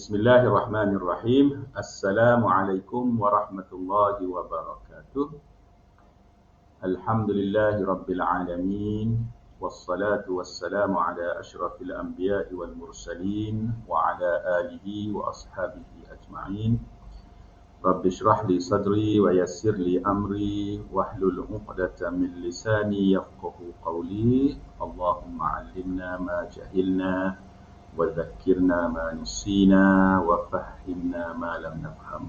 Bismillahirrahmanirrahim. Assalamualaikum warahmatullahi wabarakatuh. Alhamdulillahi rabbil alamin. Wassalatu wassalamu ala asyrafil anbiya'i wal mursalin wa ala alihi wa ashabihi ajma'in. Rabbi shrah li sadri wa yassir li amri wahlul 'uqdatam min lisani yafqahu qawli. Allahumma 'allimna ma jahilna wa dhakkirna ma nusina wa fahhimna ma lam nafham.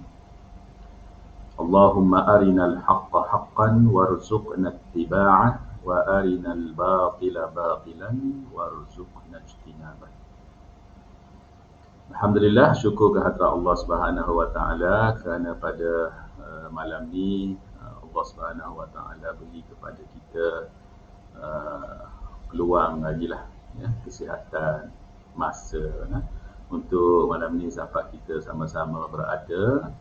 Allahumma arinal haqqa haqqan warzuqna ittiba'ah wa arinal batila batilan warzuqna ijtinabah. Alhamdulillah, syukur kehadrat Allah Subhanahu wa taala kerana pada malam ni Allah Subhanahu wa taala beri kepada kita peluang lagilah, ya, kesihatan, masa untuk malam ni sahabat kita sama-sama berada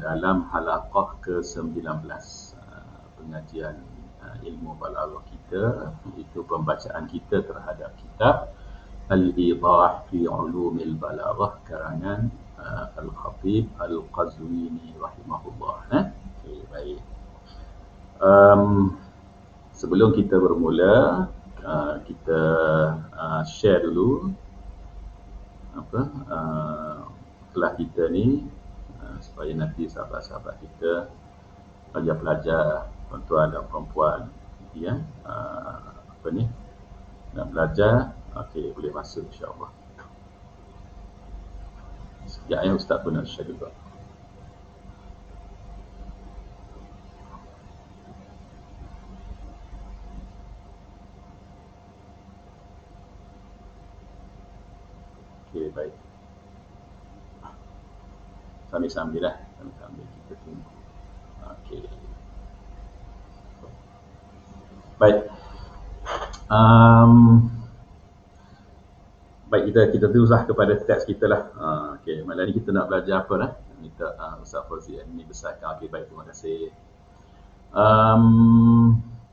dalam halaqah ke-19 pengajian ilmu balaghah kita, iaitu pembacaan kita terhadap kitab Al-Idah fi Ulumil Balaghah karangan Al-Khatib Al-Qazwini rahimahullah. Okay, baik. Sebelum kita bermula, kita share dulu kelas kita ni, supaya nanti sahabat-sahabat kita, pelajar-pelajar, tuan-tuan dan perempuan, ya, nak belajar, okey, boleh masuk insya-Allah. Sekejap ya, Ustaz pun nak share juga. Okey, baik. Sambil-sambil lah, sambil kita tunggu. Okey. Baik. Baik, kita teruslah kepada teks kita lah. Okey, malam ni kita nak belajar apa lah? Minta Ustaz Fauzi ini besarkan. Okey, baik, terima kasih.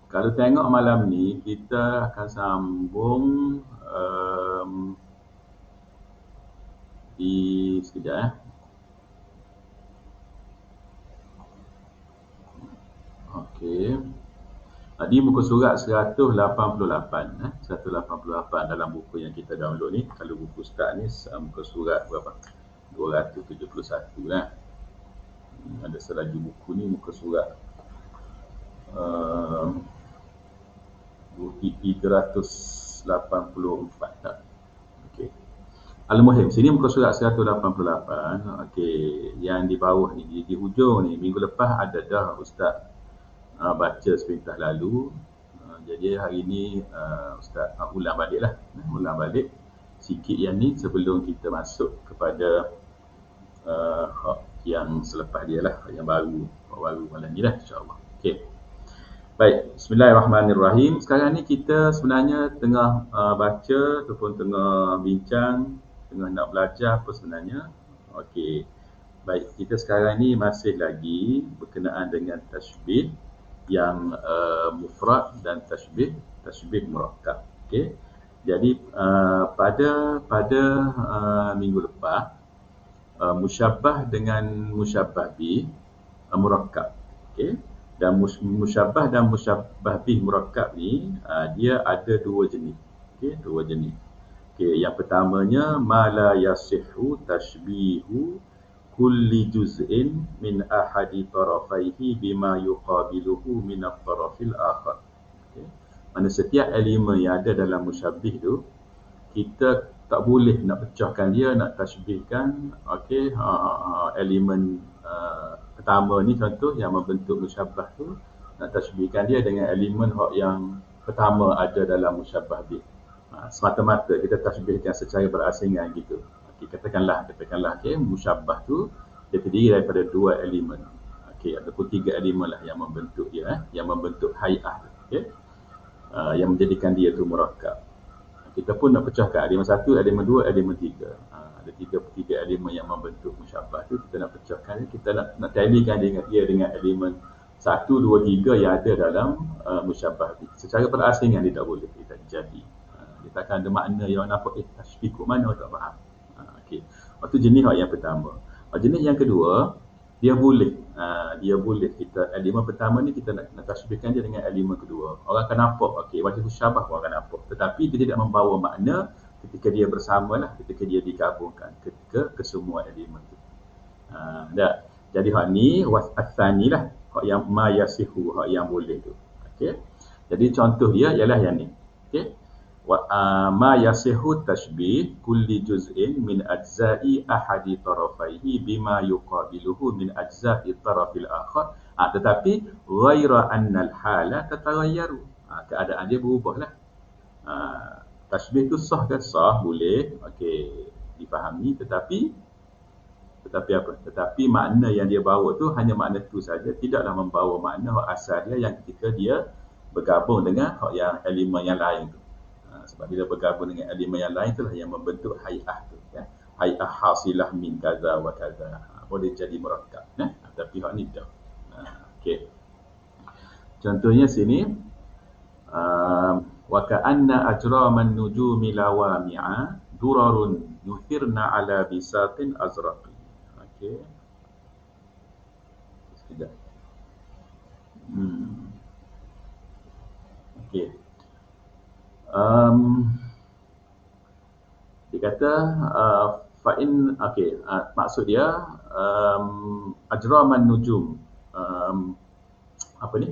Kalau tengok malam ni, kita akan sambung di sekejap ya. Okey. Di muka surat 188, 188 dalam buku yang kita download ni. Kalau buku Ustaz ni muka surat berapa? 271 lah. Ada selagi buku ni muka surat 384 tak? Okey. Al-Muhim, sini muka surat 188. Okey, yang di bawah ni, di hujung ni, minggu lepas ada dah Ustaz baca sepintah lalu. Jadi hari ni Ustaz ulang balik lah. Ulang balik sikit yang ni sebelum kita masuk kepada yang selepas dia lah, yang baru malam ni lah insya-Allah. Okey. Baik, bismillahirrahmanirrahim. Sekarang ni kita sebenarnya tengah baca ataupun tengah bincang, tengah nak belajar apa sebenarnya. Okey. Baik, kita sekarang ni masih lagi berkenaan dengan tasybih yang mufrad dan tasybih murakkab. Okey. Jadi pada minggu lepas musyabbah dengan musyabbah bih murakkab. Okey. Dan musyabbah dan musyabbah bih murakkab ni dia ada dua jenis. Okey, dua jenis. Okey, yang pertamanya ma la yasihhu tashbihu kulli juz'in min ahadi tarafaihi bima yuqabiluhu min at-tarafil akhar. Okay. Mana setiap elemen yang ada dalam musyabbih tu, kita tak boleh nak pecahkan dia, nak tashbihkan. Okey, elemen pertama ni contoh yang membentuk musyabbah tu, nak tashbihkan dia dengan elemen yang pertama ada dalam musyabbah bih. Semata-mata kita tashbihkan secara berasingan gitu. Okay, katakanlah okey, musyabbah tu dia terdiri daripada dua elemen. Okey, ataupun tiga elemen lah yang membentuk dia, yang membentuk hai'ah, okey. Yang menjadikan dia tu murakkab. Kita pun nak pecahkan elemen satu, elemen dua, elemen tiga. Ada tiga elemen yang membentuk musyabbah tu, kita nak pecahkan, kita nak talikan dia dengan elemen 1, 2, 3 yang ada dalam musyabbah tu. Secara perasingan dia tak boleh, dia tak jadi. Dia takkan ada makna yang nampak tashbih kot mana, tak faham. Okey. Itu jenis yang pertama. Jenis yang kedua, dia boleh kita elemen pertama ni kita nak tasbihkan dia dengan elemen kedua. Orang akan nampak, okey, wajib syabah orang akan nampak. Tetapi dia tidak membawa makna ketika dia bersamalah, ketika dia digabungkan ketika kesemua elemen tu. Dah. Jadi hak ni wasani lah, hak yang ma yasihu, hak yang boleh tu. Okey. Jadi contoh dia ialah yang ni. Okey. Ma yasihu tashbih kulli juz'in min ajza'i ahadi tarafaihi bima yuqabiluhu min ajza'i tarafil akhar. Tetapi ghaira anna al-hala tatagayyaru. Keadaan dia berubahlah. Tashbih tu sah ke? Sah, boleh. Okey, difahami, tetapi apa? Tetapi makna yang dia bawa tu hanya makna tu saja, tidaklah membawa makna asal dia yang ketika dia bergabung dengan yang elemen yang lain tu. Sebab bila bergabung dengan elemen yang lain itulah yang membentuk hay'ah tu, ya. Hay'ah hasilah min kaza wa kaza. Boleh jadi murakkab, ya. Tapi hak ni tak. Okey. Contohnya sini wa ka'anna ajraman nujumi lawami'a durarun yuthirna ala bisatin azraqi. Okey. Sekejap. Okey. Dia kata fa'in, okey, maksud dia ajraman nujum, apa ni?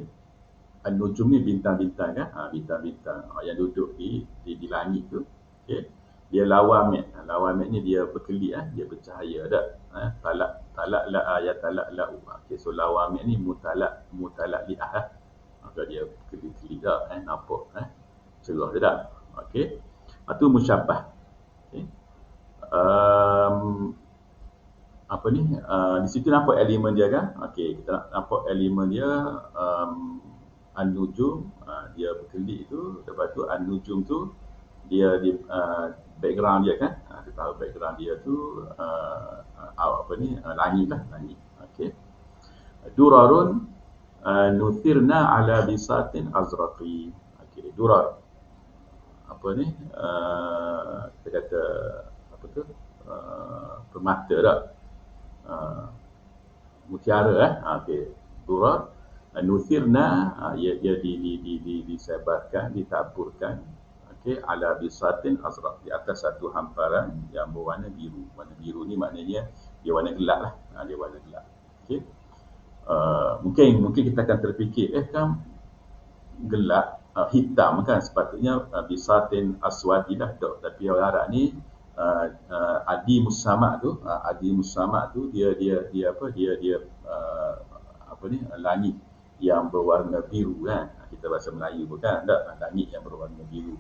An-nujum ni bintang-bintang kan? Bintang-bintang yang duduk di langit tu. Okey. Dia lawamit. Lawamit ni dia berkelip, dia bercahaya dak. Talak la ayat talak la. Okey, so lawamit ni mutalak li'ah. Maka dia kelip-kelip dak, nampak cerah dia tak? Okey. Itu musyabbah. Okey. Apa ni? Di situ nampak elemen dia kan? Okey, kita nampak elemen dia an-nujum, dia berkelip tu. Lepas tu an-nujum tu dia di background dia kan? Kita tahu background dia tu apa ni? Langit lah, langit. Okey. Durarun nuthirna ala bisatin azraqi. Okey, durar. Apa ni, kita kata apa tu, permata tak, mutiara okey, durar nuthirna, ia disebarkan, ditaburkan, okey, ala bisatin azraq, di atas satu hamparan yang berwarna biru. Warna biru ni maknanya dia warna gelap lah, dia warna gelap. Okey. Mungkin kita akan terfikir kan gelap, hitam kan, sepatutnya bisatin aswadilah tu. Tapi orang Arab ni adi musamma tu dia apa ni, langit yang berwarna biru kan. Kita bahasa Melayu bukan tak, langit yang berwarna biru.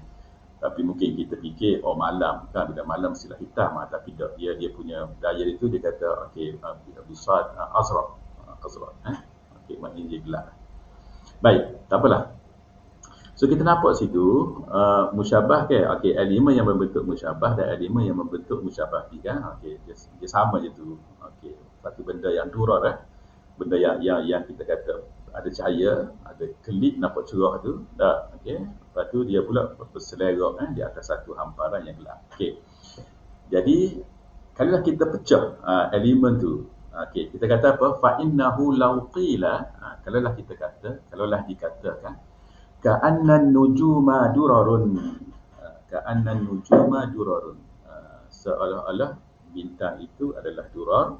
Tapi mungkin kita fikir malam kan, bila malam mestilah hitam, tapi tak, dia punya daya itu dia kata okey, bisat azraq. Okey, maknanya dia gelap. Baik, tak apalah. So kita nampak situ musyabah ke, okey, elemen yang membentuk musyabah dan elemen yang membentuk musyabah kan. Okey, dia sama je tu. Okey, satu benda yang durar benda yang kita kata ada cahaya, ada kelip nampak cerah tu, dah. Okey, lepas tu dia pula berselerak di atas satu hamparan yang gelap. Okey. Jadi kalaulah kita pecah elemen tu, okey, kita kata apa? Fa innahu law qila, kalaulah dikatakan ka'annan nujuma durarun, seolah-olah bintang itu adalah durar,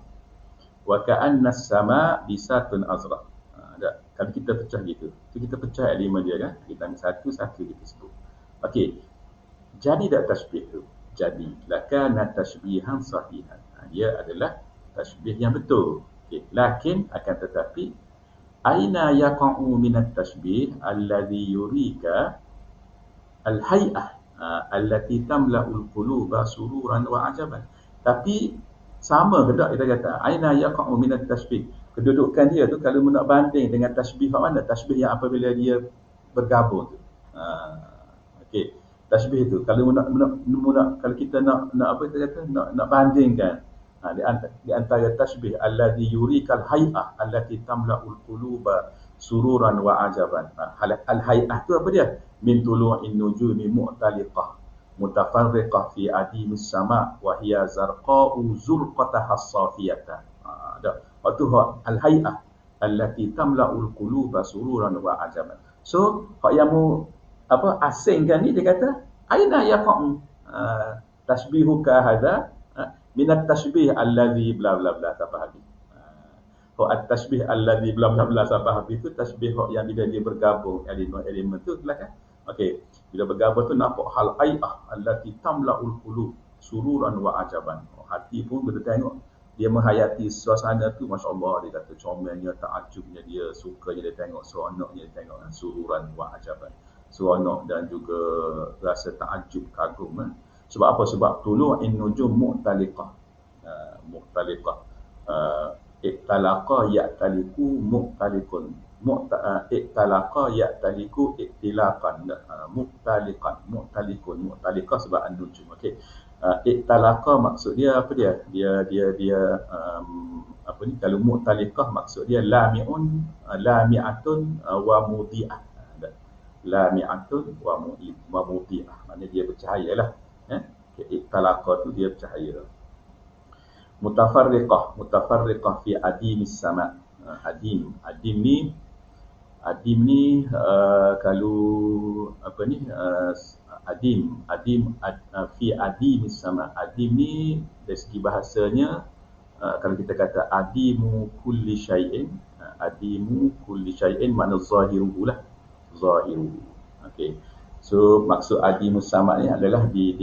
wa ka'annas sama bisatun azraq. Kalau kita pecah gitu, kita pecah elemen dia kan, kita ambil satu-satu kita sebut. Okey, jadi tak tashbih tu? Jadi, lakana tashbihan sahihan. Dia adalah tashbih yang betul. Okey, lakin akan tetapi aina yaqa'u min at-tashbih alladhi yurika al-hay'ah allati tamla'ul quluba sururan wa ajaban. Tapi sama ke tak kita kata aina yaqa'u min at-tashbih, kedudukan dia tu kalau nak banding dengan tashbih mana? Tashbih yang apabila dia bergabung tu. Okey, tashbih tu kalau nak kalau kita nak apa kita kata nak bandingkan di antara tashbih alladhi yurikal hay'ah allati tamla'ul quluba sururan wa ajaban. Al hay'ah tu apa dia? Min tulu'in nujumi mu'taliqah. mutafarriqah fi adimis sama wa hiya zarqa'u zulqataha as-safiyata. Ada. Waktu al-hay'ah allati tamla'ul quluba sururan wa ajaban. So, hak yang mu asingkan ni dia kata aina yaqa'u tashbihuka hadha min at-tashbih alladhi bla bla bla tafahabi. At-tashbih alladhi bla bla bla tafahabi itu tashbih yang bila dia bergabung elemen tu belakang. Okey, bila bergabung tu nampak hal ayah allati tamla'ul qulub sururan wa ajaban. Hati pun bila tengok dia menghayati suasana tu, masya-Allah, dia kata comelnya, takjubnya dia, sukanya dia tengok, seronoknya dia tengok, sururan wa ajaban. Seronok dan juga rasa takjub, kagum. Sebab apa? Sebab tulu'in nujum mu'taliqah. Mu'taliqah. Iktalaqa ya'taliku mu'talikun. Iktalaqa ya'taliku iktilaqan. Mu'taliqan. Mu'talikun. Mu'taliqah sebab an-nujum. Okey. Iktalaqa maksud dia apa dia? Dia apa ni? Kalau mu'taliqah maksud dia lami'un, lami'atun wa mudi'ah. Lami'atun wa mudi'ah. Maknanya dia bercahayalah. Iktalaqa tu dia bercahaya. Mutafarriqah fi adimis sama. Adim ni kalau apa ni adim fi adimis sama. Adim ni dari segi bahasanya kalau kita kata adimu kulli syai'in, adimu kulli syai'in makna zahiruhu lah. Zahiru. Okey. So maksud adimus sama ni adalah di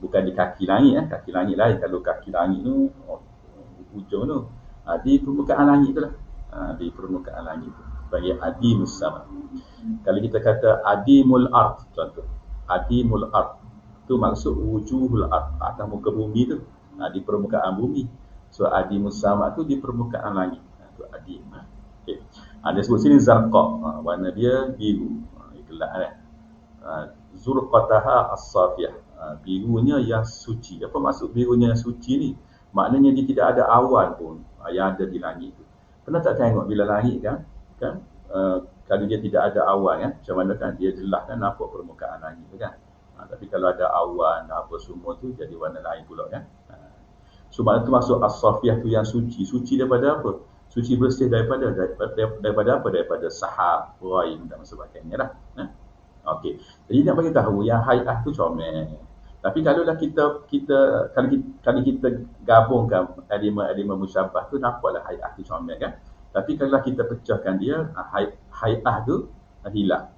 bukan di kaki langit. Kaki langit lain. Kalau kaki langit tu ujung tu di permukaan langit tu lah. Di permukaan langit tu bagi adimus sama. Kalau kita kata adimul ard, contoh adimul ard tu maksud wujuhul ard, atas muka bumi tu, di permukaan bumi. So adimus sama tu di permukaan langit. Tu adim. Okey. Dia sebut sini zarqa, warna dia biru, gelap kan. Zurqataha as-safiyah, birunya yang suci. Apa maksud birunya yang suci ni? Maknanya dia tidak ada awan pun yang ada di langit tu. Pernah tak tengok bila langit kan kalau dia tidak ada awan kan, macam mana kan dia jelas kan nampak permukaan langit tu kan. Tapi kalau ada awan apa semua tu jadi warna lain pula kan. So makna tu maksud as-safiyah tu yang suci. Suci daripada apa? Suci bersih daripada apa? Daripada sahab, rain dan sebagainya lah. Okey. Jadi nak bagi tahu yang hay'ah tu comel. Tapi kalaulah kita kalau kita gabungkan elemen musyabbah tu nampaklah hay'ah tu comel kan. Tapi kalau kita pecahkan dia, hay'ah tu hilang.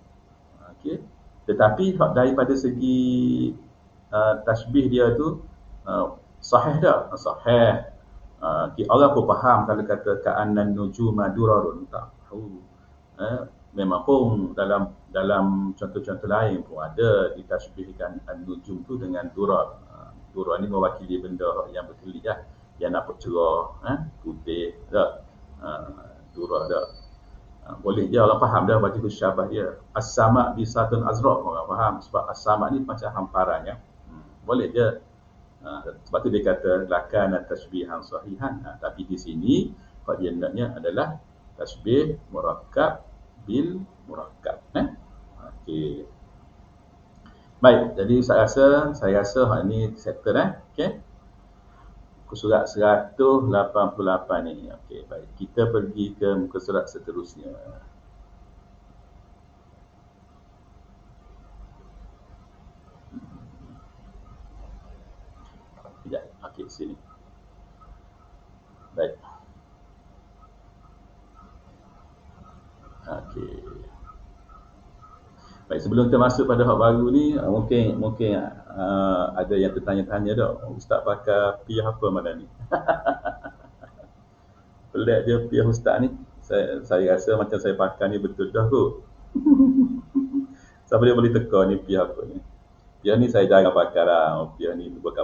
Okey. Tetapi daripada segi tasbih dia tu sahih tak? Sahih. Orang pun faham kalau kata ka'annan nujuma durarun, tak tahu. Memang pun dalam contoh-contoh lain pun ada ditasbihkan an-nujum tu dengan durar. Durar ni mewakili benda yang berkelih lah, yang nampak cerah, putih tak. Durar tak. Boleh je orang faham dah bagi syabah dia. As-sama' bisatun azraq, orang faham sebab as-sama' ni macam hamparan ya. Boleh je. Sebab tu dia kata lakana tasbihan sahihan. Tapi di sini apa dia naknya adalah tasbih murakkab bil murakkab. Okey. Baik, jadi saya rasa hak ni settle okey. Surat 188 ni. Okey, baik. Kita pergi ke muka surat seterusnya. Sekejap. Okey, sini. Baik. Okey. Baik, sebelum kita masuk pada hak baru ni, mungkin ada yang tertanya-tanya dah, ustaz pakai piyah apa malam ni? Pelik dia piyah ustaz ni. Saya rasa macam saya pakai ni betul dah kot. Siapa dia boleh teka ni piyah apa ni? Piyah ni saya jarang pakai lah. Piyah ni bukan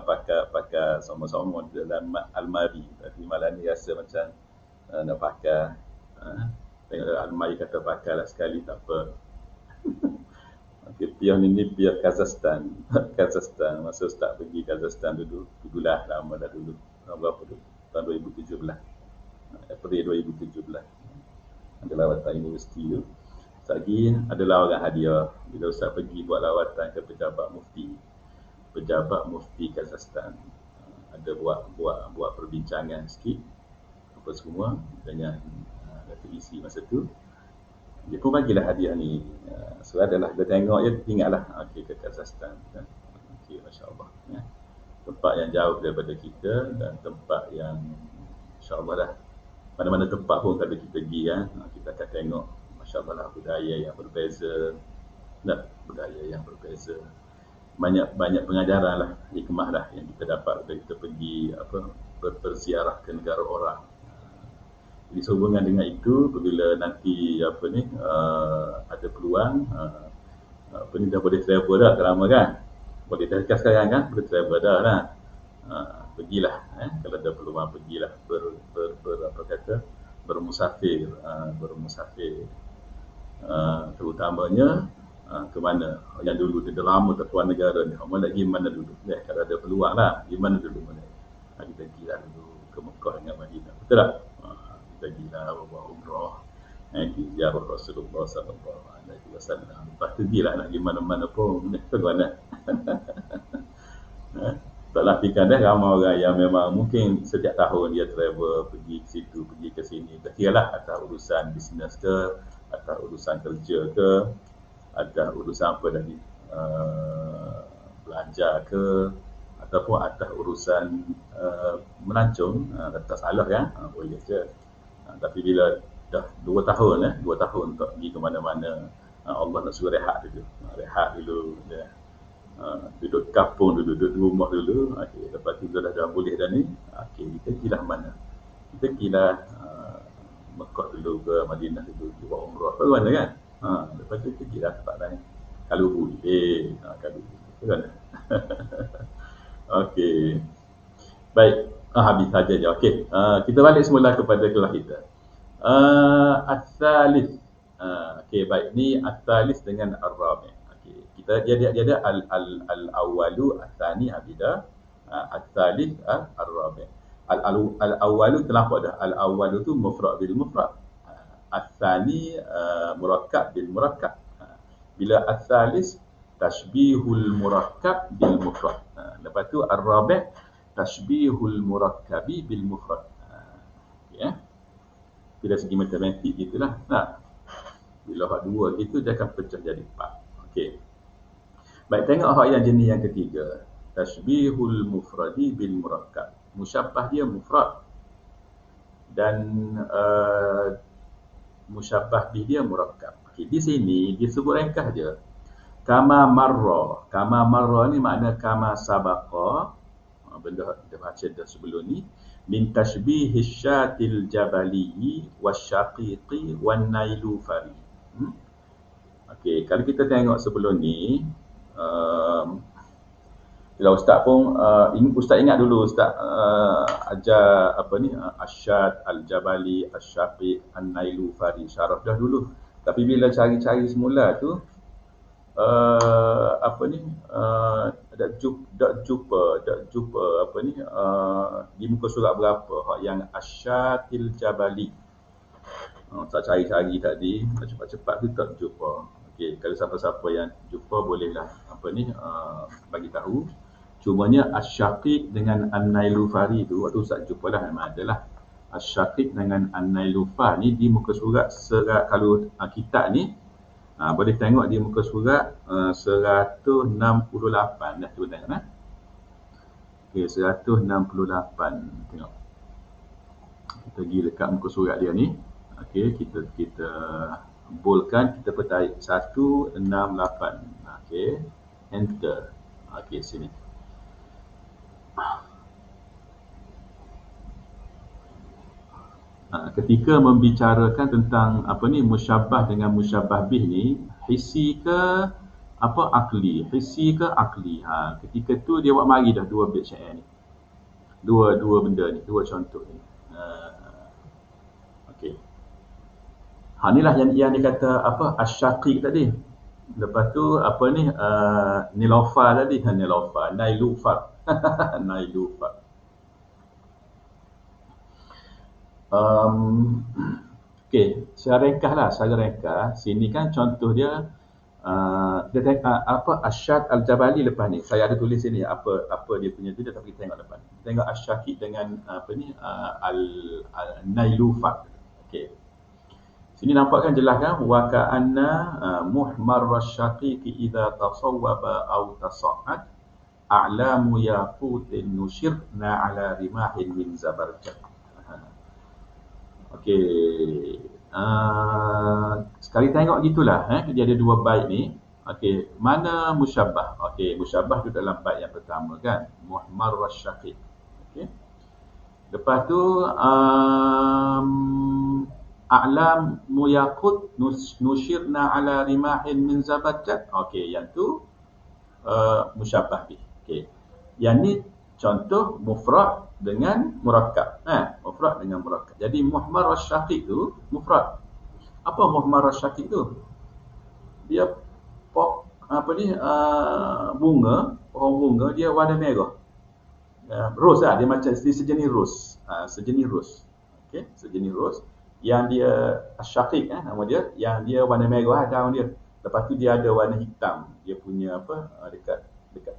pakai sama-sama dalam almari. Tapi malam ni rasa macam nak pakai. Tengok almari kata pakai lah sekali, tak apa. Okay, piyah ni piyah Kazakhstan. Kazakhstan. Masa ustaz pergi Kazakhstan dululah, lama dah dulu. Tahun berapa tu? Tahun 2017. April 2017. Ada lawatan universiti tu. Lagi adalah orang hadiah bila ustaz pergi buat lawatan ke pejabat mufti. pejabat Mufti Kazakhstan. Ada buat perbincangan sikit apa semua dengan Datuk Isi masa tu. Dia pun bagilah hadiah ni. So adalah dia tengok je ingatlah okey ke Kazakhstan kan. Okey masya-Allah ya. Tempat yang jauh daripada kita dan tempat yang insya-Allah dah mana-mana tempat pun kalau kita pergi kan kita akan tengok masya-Allah lah budaya yang berbeza dan budaya yang berbeza. Banyak pengajaran lah, hikmah lah yang kita dapat bila kita pergi berziarah ke negara orang. Jadi sehubungan dengan itu apabila nanti ada peluang dah boleh travel dah tak lama kan. Boleh dah sekarang kan boleh travel dah lah. Pergilah kalau ada peluang pergilah bermusafir terutamanya ke mana yang dulu dia lama tak keluar negara ni orang nak pergi mana dulu kalau ada peluang lah pergi mana dulu kita pergilah dulu ke Mekah dengan Madinah betul tak kita pergilah buat umrah pergi ziarah Rasulullah SAW lepas tu pergilah nak pergi mana-mana pun ke mana tak nafikan ramai orang yang memang mungkin setiap tahun dia travel pergi ke situ pergi ke sini kira-kiralah atas urusan bisnes ke atas urusan kerja ke atas urusan apa tadi belanja ke ataupun atas urusan melancong tak salah kan boleh je tapi bila dah 2 tahun 2 tahun untuk pergi ke mana-mana Allah nak suruh rehat dulu ya. Duduk kampung dulu, duduk rumah dulu. Okay, lepas tu dah boleh dah ni. Okay, kita pergilah mana? Kita pergilah Mekah dulu ke Madinah dulu buat umrah ke mana kan? Lepas tu kita pergilah tempat lain. Kalau boleh, kalau boleh kan? Okey. Baik, habis saja je. Okey, kita balik semula kepada kelas kita. As-salis. Okey, baik. Ni as-salis dengan ar-rabi'. Dia ada al-awwalu as-tsani abida as-tsalits ar-rabi'. Al-awwalu terlampak dah. Al-awwalu tu mufrad bil mufrad. As-tsani murakkab bil murakkab. Bila as-tsalits tashbihul murakkab bil mufrad. Lepas tu ar-rabi' tashbihul murakkabi bil mufrad. Ya. Bila segi matematik gitulah. Bila hak dua gitu dia akan pecah jadi 4. Okey. Baik, tengok hak yang jenis yang ketiga. Tashbihul mufradi bil murakkab. Musyabbah dia mufrad. Dan musyabbah bih dia murakkab. Okay, di sini disebut ringkas je. Kama marra. Kama marra ni makna kama sabaqa. Benda kita baca dah sebelum ni. Min tashbihi syatil jabali wasyaqiqi wan nailufari. Okey, kalau kita tengok sebelum ni bila ustaz pun ustaz ingat dulu ustaz ajar asyad al-jabali asyaqiq an-nailufari syarah dah dulu tapi bila cari-cari semula tu tak jumpa di muka surat berapa hak yang asyadil jabali. Ustaz cari-cari tadi cepat-cepat tu tak jumpa. Okey, kalau siapa-siapa yang jumpa bolehlah bagi tahu. Cumanya asyaqiq dengan an-nailufari tu waktu Ustaz jumpalah memang adalah asyaqiq dengan an-nailufar ni di muka surat kalau kitab ni boleh tengok di muka surat 168 dah tu tengok Okey, 168 tengok. Kita pergi dekat muka surat dia ni. Okey, kita boldkan, kita petai 168. Okey, enter. Okey, sini. Ketika membicarakan tentang musyabbah dengan musyabbah bih ni, hissi ke akli? Hissi ke akli? Ketika tu dia buat mari dah dua bait syair ni. Dua benda ni, dua contoh ni. Okey. Inilah yang dia kata asyaqiq tadi. Lepas tu nilofar tadi, nilofar, nailufar. Nailufar. Okey, secara ringkas. Sini kan contoh dia Kita tengok apa Asyad Al-Jabali lepas ni. Saya ada tulis sini apa dia punya tu, tapi kita tengok depan. Kita tengok Asy-Syafiq dengan apa ni Al-Nailufat. Okey. Sini nampakkan jelas kan wa ka'anna muhmar asy-syaqiqi idza tasawwaba aw tasa'ad a'lamu yaqutin nushirna ala rimahin min zabarjad. Okey. Sekali tengok gitulah dia ada dua bait ni. Okey, mana musyabbah? Okey, musyabbah tu dalam bait yang pertama kan, muhmar asy-syaqiq. Okey. Lepas tu a'lam muyaqut nushirna ala rimahin min zabarjad. Okey, yang tu musyabbah bih. Okey. Yang ni contoh mufrad dengan murakkab. Mufrad dengan murakkab. Jadi muhmar asy-syaqiq tu mufrad. Apa muhmar asy-syaqiq tu? Dia bunga, pohon bunga dia warna merah. Ros lah, dia macam sejenis ros. Sejenis ros. Okey, sejenis ros yang dia asy-syaqiq nama dia, yang dia warna merah daun dia. Lepas tu dia ada warna hitam. Dia punya dekat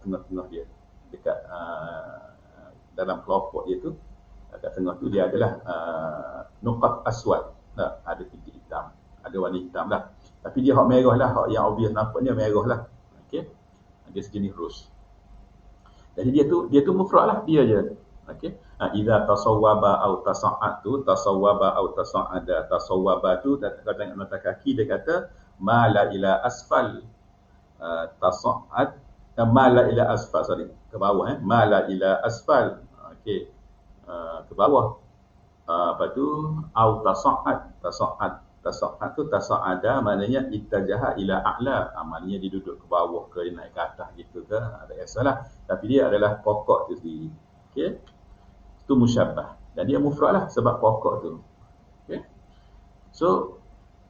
tengah-tengah dia. Dekat dalam kelompok dia tu, dekat tengah tu dia adalah nuqat aswad. Ada titik hitam. Ada warna hitam lah. Tapi dia hak merah lah, hak yang obvious nampaknya merah lah. Okey. Dia sejenis ros. Jadi dia tu mufrad lah, dia je. Okey. Idza tasawwaba au tasa'ad tu, tasawwaba au tasa'ada. Tasawwaba tu kalau tengok nota kaki dia kata mala ila asfal. Tasa'ad mala ila asfal, ke bawah mala ila asfal. Okey. Ke bawah. Lepas tu au tasa'ad. Tasa'ad tu tasa'ada maknanya ittajaha ila a'la. Maknanya dia duduk ke bawah ke dia naik ke atas gitu ke, ada kisahlah. Tapi dia adalah pokok tu sendiri. Okey. Itu musyabbah. Dan dia mufrad lah sebab pokok tu. Okey. So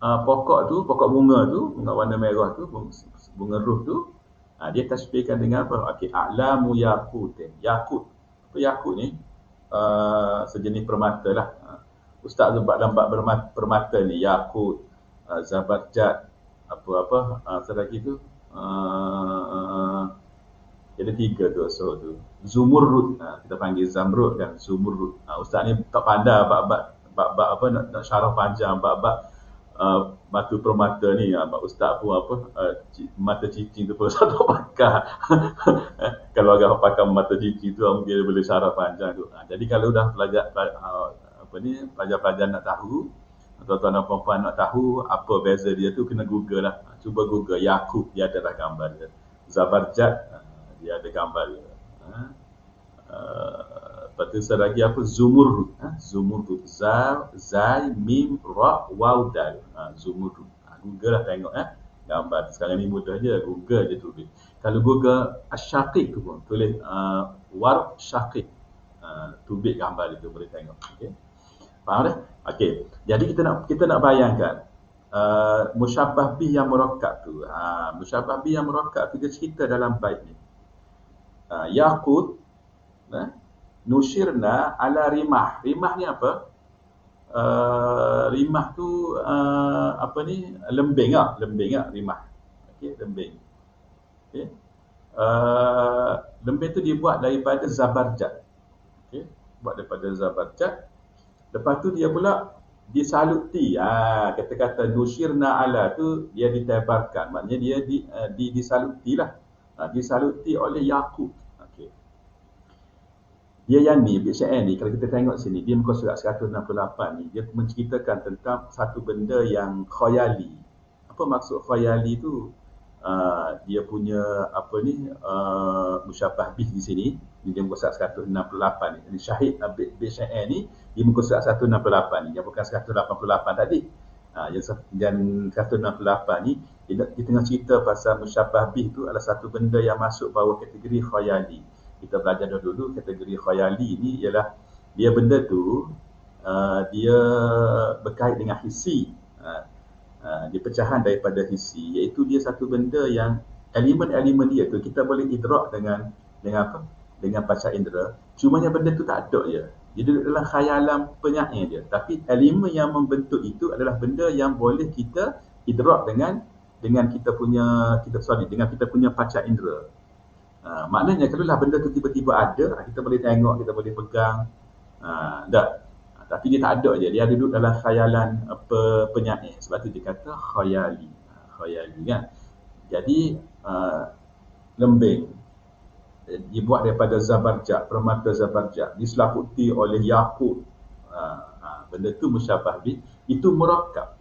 pokok bunga tu, bunga warna merah tu, bunga ruh tu, dia tasbihkan dengan apa? Okey, a'lamu yaqutin. Yaqut. Apa yaqut ni? Sejenis permata lah. Ustaz sebab dalam permata ni yaqut, zabarjad, apa lagi tu, ada 3 tu so tu. Zumurrud, kita panggil zamrud kan, zumurrud. Ustaz ni tak pandai bab apa nak syarah panjang bab batu permata ni. Ustaz pun mata cicing tu pun satu pakar. Kalau agak pakar mata cicing tu mungkin dia boleh syarah panjang tu. Jadi kalau dah pelajar-pelajar nak tahu, tuan-tuan dan puan-puan nak tahu apa beza dia tu, kena google lah. Cuba google Yaqut, dia ada dah gambar dia. Zabarjad, dia ada gambar dia. Lepas tu lagi apa? Zumurrud. Zumurrud. Zai, mim, ra, waw, dal. Zumurrud. Google lah tengok gambar. Sekarang ni mudah je, Google je tulis. Kalau Google asy-syaqiq tu pun tulis war syaqiq. Tubik gambar itu boleh tengok. Okey. Faham dah? Okey. Jadi kita nak bayangkan musyabbah bih yang murakkab tu. Musyabbah bih yang murakkab tu dia cerita dalam bait ni. Yaqut nushirna ala rimah. Rimah ni apa? Rimah tu lembing rimah. Okey, lembing. Okey. Lembing tu dibuat daripada zabarjad. Okey, buat daripada zabarjad. Lepas tu dia pula disaluti. Kata-kata nushirna ala tu dia ditebarkan. Maknanya dia disaluti lah. Disaluti oleh Yaqut. Okey. Dia yang ni, BCN ni, kalau kita tengok sini, dia muka surat 168 ni, dia menceritakan tentang satu benda yang khayali. Apa maksud khayali tu? Dia punya musyabbah bih di sini, dia muka surat 168 ni. Jadi Syahid BCN ni, dia muka surat 168 ni, dia bukan 188 tadi. Dan 168 ni, dia tengah cerita pasal musyabbah bih tu adalah satu benda yang masuk bawah kategori khayali. Kita belajar dulu kategori khayali ni ialah dia benda tu dia berkait dengan hissi. Dia pecahan daripada hissi, iaitu dia satu benda yang elemen-elemen dia tu kita boleh idrak dengan apa? Dengan panca indera. Cumanya benda tu tak ada je. Dia duduk dalam khayalan penyair dia. Tapi elemen yang membentuk itu adalah benda yang boleh kita idrak dengan dengan kita punya panca indera. Maknanya kalau lah benda tu tiba-tiba ada, kita boleh tengok, kita boleh pegang. Tak. Tapi dia tak ada je. Dia ada duduk dalam khayalan penyair. Sebab tu dia kata khayali. Khayali kan. Jadi lembing dibuat daripada zabarjad, permata zabarjad, diselaputi oleh yakut. Benda tu musyabah bih, itu murakkab.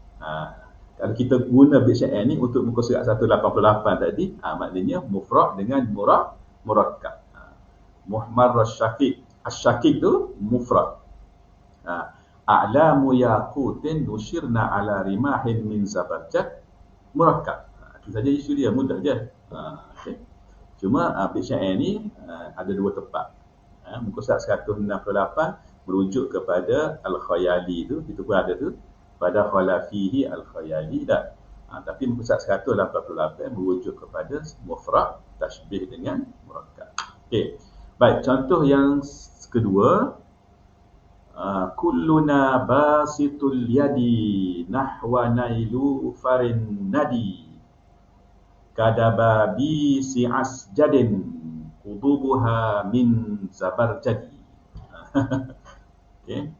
Kalau kita guna bait syair ni untuk muka surat 188 tadi, maknanya mufrad dengan murakkab. Muhmar asy-syakik tu mufrad. A'lamu yaqutin nushirna ala rimahin min zabarjad murakkab. Itu saja isu dia, mudah je. Okay. Cuma bait syair ni ada dua tempat. Muka surat 168 merujuk kepada al-khayali tu, itu pun ada tu, pada khalafihi al-khayali dah. Tapi muka surat 188 merujuk kepada mufrad tashbih dengan murakkab. Okey. Baik, contoh yang kedua, kulluna basitul yadi nahwa nailu farin nadi kadababi si'as jadin qudubuha min zabarjadi. Okay.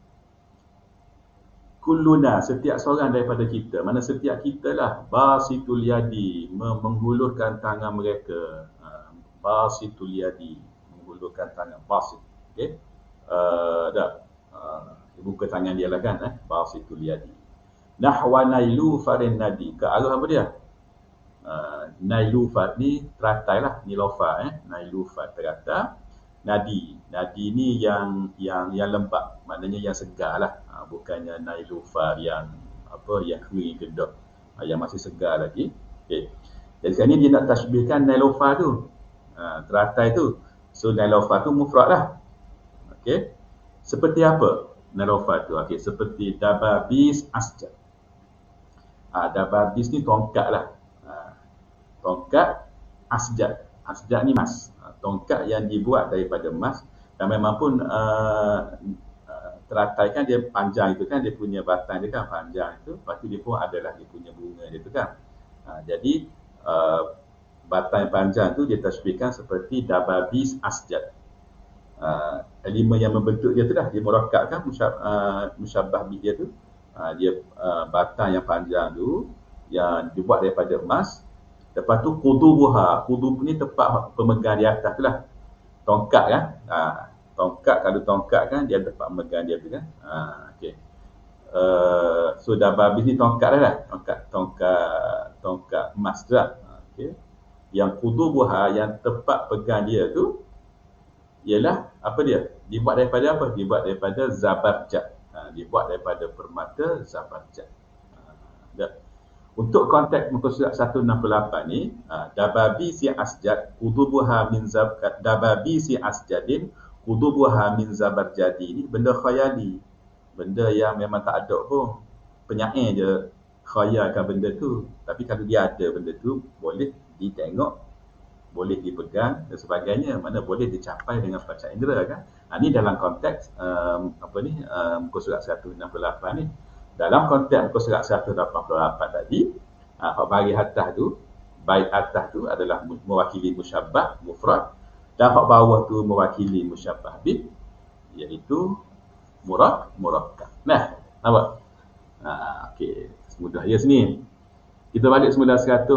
Kulluna, setiap seorang daripada kita, mana setiap kita lah, basitul yadi, menghulurkan tangan mereka. Basitul yadi, menghulurkan tangan, basit. Okay. Buka tangan dia lah kan, basitul yadi. Nahwa nailu farin nadi, ke arah apa dia? Nailufat ni teratai lah, nilofar, nailufat teratai. Nadi ni yang lembab, maknanya yang segar lah, bukannya nailufar yang yang kering kedok, yang masih segar lagi. Okay. Jadi sekarang ni dia nak tashbihkan nailufar tu, teratai tu. So nailufar tu mufrad lah. Okay. Seperti apa nailufar tu? Okay. Seperti dababis asjad. Dababis ni tongkat lah. Tongkat asjad. Asjad ni emas. Tongkat yang dibuat daripada emas. Dan memang pun teratai kan dia panjang itu kan, dia punya batang dia kan panjang itu. Lepas tu dia pun adalah dia punya bunga dia tu kan. Jadi batang panjang tu dia tashbihkan seperti dababis asjad. Elemen yang membentuk dia tu dah, dia murakkab kan, musyabbah bih dia tu. Dia batang yang panjang tu yang dibuat daripada emas. Lepas tu qudubuha, qudub ni tempat pemegang di atas tu lah. Tongkat kan. Tongkat, kalau tongkat kan dia tempat pemegang dia tu kan. Okey. So dababis ni tongkat dah. Tongkat emas tu lah. Okey. Yang qudubuha, yang tempat pegang dia tu ialah apa dia? Dibuat daripada apa? Dibuat daripada zabarjad. Dibuat daripada permata zabarjad. Untuk konteks muka surat 168 ni, dababi si asjad qudubuha min dababi si asjadin qudubuha min zabarjadi ni benda khayali. Benda yang memang tak ada pun. Penyair je khayalkan benda tu. Tapi kalau dia ada benda tu, boleh ditengok, boleh dipegang dan sebagainya, mana boleh dicapai dengan panca indera kan. Ni dalam konteks muka surat 168 ni. Dalam konteks muka surat 188 tadi, bagi atas tu, bait atas tu adalah mewakili musyabbah mufrad, dan hak bawah tu mewakili musyabbah bih, iaitu murakkab. Nah, nampak? Okey, mudah je sini. Kita balik semula 188.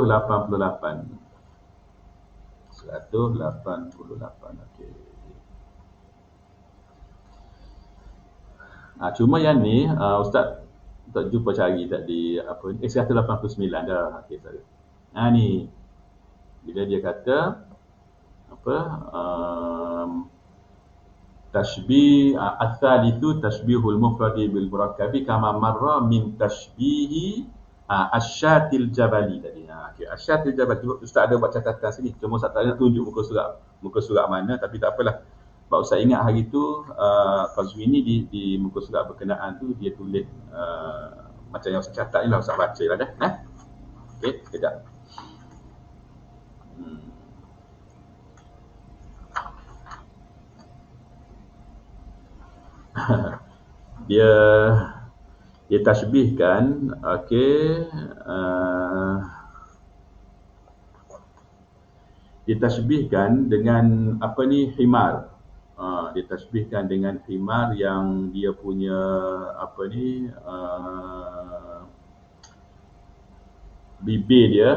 188, okey. Cuma yang ni Ustaz tak jumpa cari tadi apa ni, 189 dah. Okey, sorry. Ni bila dia kata apa, tashbih al-thalithu tashbihul mufradi bil murakkabi kama marra min tashbihi asyatil jabali tadi. Okey, asyatil jabali Ustaz ada buat catatan sini, cuma Ustaz tak nak tunjuk muka surat mana, tapi tak apalah. Sebab Ustaz ingat hari tu Fazwini di muka surat berkenaan tu dia tulis macam yang Ustaz catat ni lah, Ustaz baca lah dah. Okey, sekejap. Dia tashbihkan, okey, ditasbihkan dengan apa ni, himar. Ditasbihkan dengan himar yang dia punya apa ni, bibir dia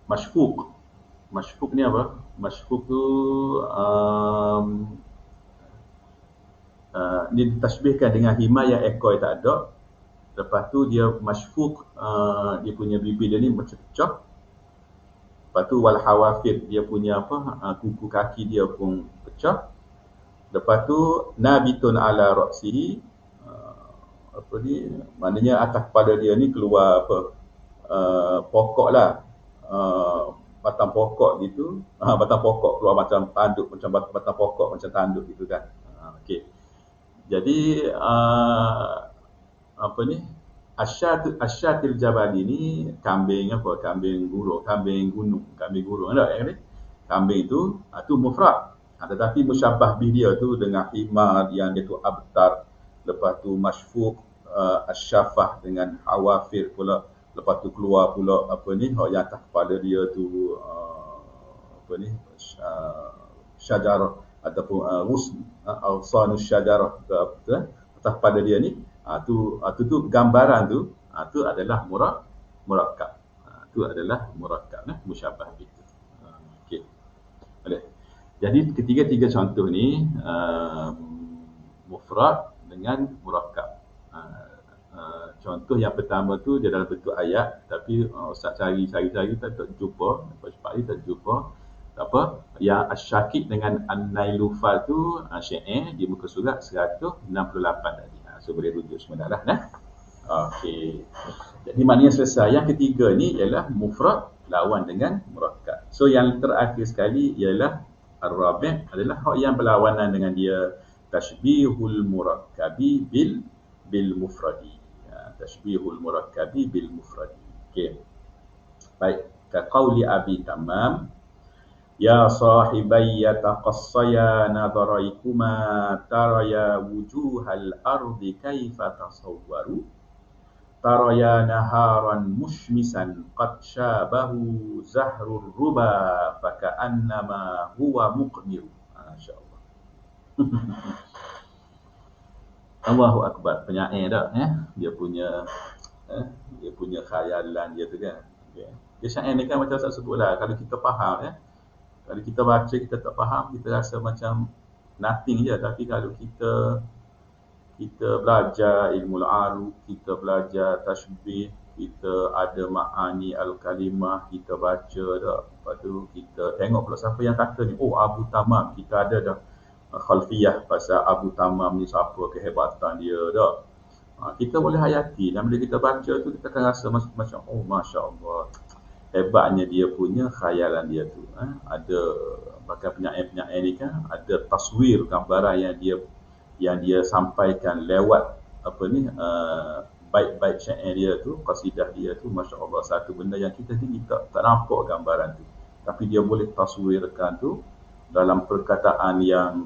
masyfuk. Masyfuk ni apa? Masyfuk tu dia ditasbihkan dengan himar yang ekor tak ada. Lepas tu dia masyfuk, dia punya bibir dia ni macam pecah. Lepas tu wal hawafir, dia punya apa, kuku kaki dia pun pecah. Lepas tu nabitun ala ra'sihi, apa ni, maknanya atas kepala dia ni keluar apa, pokok lah, batang pokok gitu. Batang pokok keluar macam tanduk, macam batang pokok macam tanduk gitu kan. Okey. Jadi apa ni, asyatil jabal ini kambing apa, kambing gunung, kambing gunung ada ni. Kambing tu mufrad. Tetapi musyabbah bih dia tu dengan himar yang dia tu abtar, lepas tu masyfuk, asyafah dengan hawafir pula, lepas tu keluar pula apa ni, yang atas kepala dia tu apa ni, syajarah ataupun rusn, awsanus syajarah ke apa tu, atas kepala dia ni. Tu gambaran tu, tu adalah murakkab. Tu adalah murakkab, musyabbah bih. Okey. Boleh. Jadi ketiga-tiga contoh ni mufrad dengan murakkab. Contoh yang pertama tu dia dalam bentuk ayat, tapi Ustaz cari tak jumpa, cepat ni tak jumpa. Tak apa, yang asyakid dengan an-nailufal tu syair di muka surat 168 tadi. So boleh rujuk sebentar lah. Okey. Jadi maknanya selesai. Yang ketiga ni ialah mufrad lawan dengan murakkab. So yang terakhir sekali ialah ar-rabi' adalah hak yang berlawanan dengan dia, tashbihul murakkabi bil mufradi. Tashbihul murakkabi bil mufradi. Okey. Baik, ka qauli Abi Tamam, ya sahibayya taqassaya nadharaikuma taraya wujuhal ardi kaifa tasawwaru taraya naharan mushmisan qad syabahu zahrur ruba faka'annama huwa muqmiru. Masya-Allah. Allahu akbar, penyair dah dia punya khayalan dia tu kan. Okay. Dia syair ni kan macam Ustaz sebutlah, kalau kita faham kalau kita baca kita tak faham, kita rasa macam nothing je. Tapi kalau kita belajar ilmu al-arud, kita belajar tasbih, kita ada ma'ani al-kalimah, kita baca dah. Lepas tu kita tengok pula siapa yang kata ni, Abu Tamam, kita ada dah khalfiyah pasal Abu Tamam ni siapa, kehebatan dia dah. Kita boleh hayati, dan bila kita baca tu kita akan rasa macam masya-Allah, hebatnya dia punya khayalan dia tu. Ada bahkan penyair-penyair ni kan ada taswir, gambaran yang dia sampaikan lewat apa ni, bait-bait syair dia tu, qasidah dia tu, masya-Allah, satu benda yang kita ni tak nampak gambaran tu, tapi dia boleh taswirkan tu dalam perkataan yang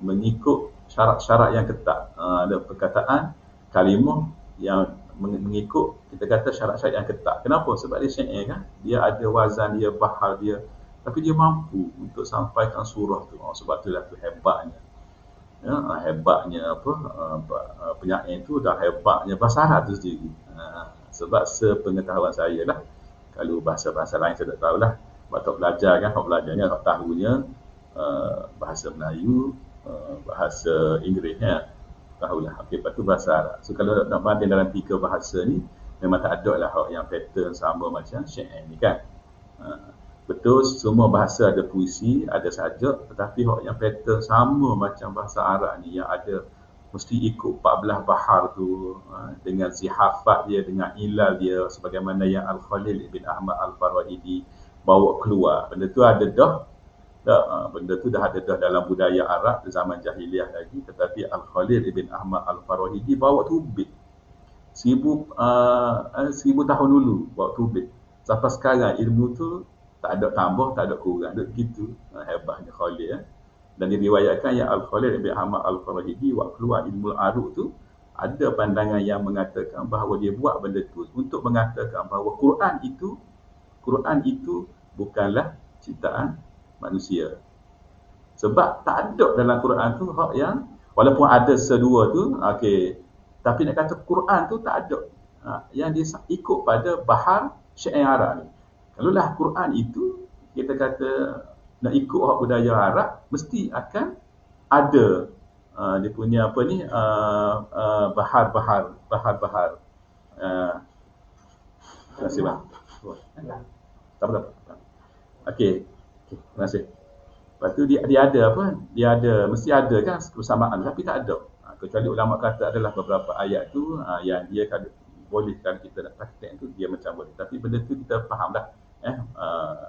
mengikut syarat-syarat yang ketat. Ada perkataan kalimah yang mengikut, kita kata, syarat-syarat yang ketat. Kenapa? Sebab dia syair kan, dia ada wazan dia, bahar dia, tapi dia mampu untuk sampaikan surah tu. Sebab itulah tu hebatnya. Hebatnya penyair tu, dah hebatnya bahasa Arab tu sendiri. Sebab sepengetahuan saya lah, kalau bahasa-bahasa lain saya tak tahulah. Sebab tak belajar kan, belajarnya tak tahunya bahasa Melayu, bahasa Inggerisnya tahulah. Okey, lepas tu bahasa Arab. So kalau nak banding dalam tiga bahasa ni, memang tak ada lah yang pattern sama macam syair ni kan. Betul, semua bahasa ada puisi, ada sajak, tetapi yang pattern sama macam bahasa Arab ni, yang ada mesti ikut 14 bahar tu, dengan zihafat dia, dengan ilal dia, sebagaimana yang Al-Khalil Ibn Ahmad Al-Farahidi bawa keluar. Benda tu ada dah. Benda tu dah ada dah dalam budaya Arab zaman jahiliah lagi, tetapi Al-Khalil Ibn Ahmad Al-Farahidi bawa tubik 1000 tahun dulu, bawa tubik. Sampai sekarang ilmu tu tak ada tambah, tak ada kurang, duk gitu. Hebatnya Khalil. Dan diriwayatkan yang Al-Khalil Ibn Ahmad Al-Farahidi waktu keluar ilmu al-arud tu, ada pandangan yang mengatakan bahawa dia buat benda tu untuk mengatakan bahawa Quran itu bukanlah ciptaan manusia. Sebab tak ada dalam Quran tu hak yang, walaupun ada sedua tu, okey, tapi nak kata Quran tu tak ada yang dia ikut pada bahar syair Arab ni. Kalau lah Quran itu kita kata nak ikut hak budaya Arab, mesti akan ada dia punya apa ni, bahar-bahar. Terima kasih bang. Tak apa. Okey, terima kasih. Lepas tu dia ada apa? Dia ada, mesti ada kan persamaan, tapi tak ada. Kecuali ulama kata adalah beberapa ayat tu yang dia kan boleh kalau kita nak praktek tu dia macam boleh. Tapi benda tu kita faham dah.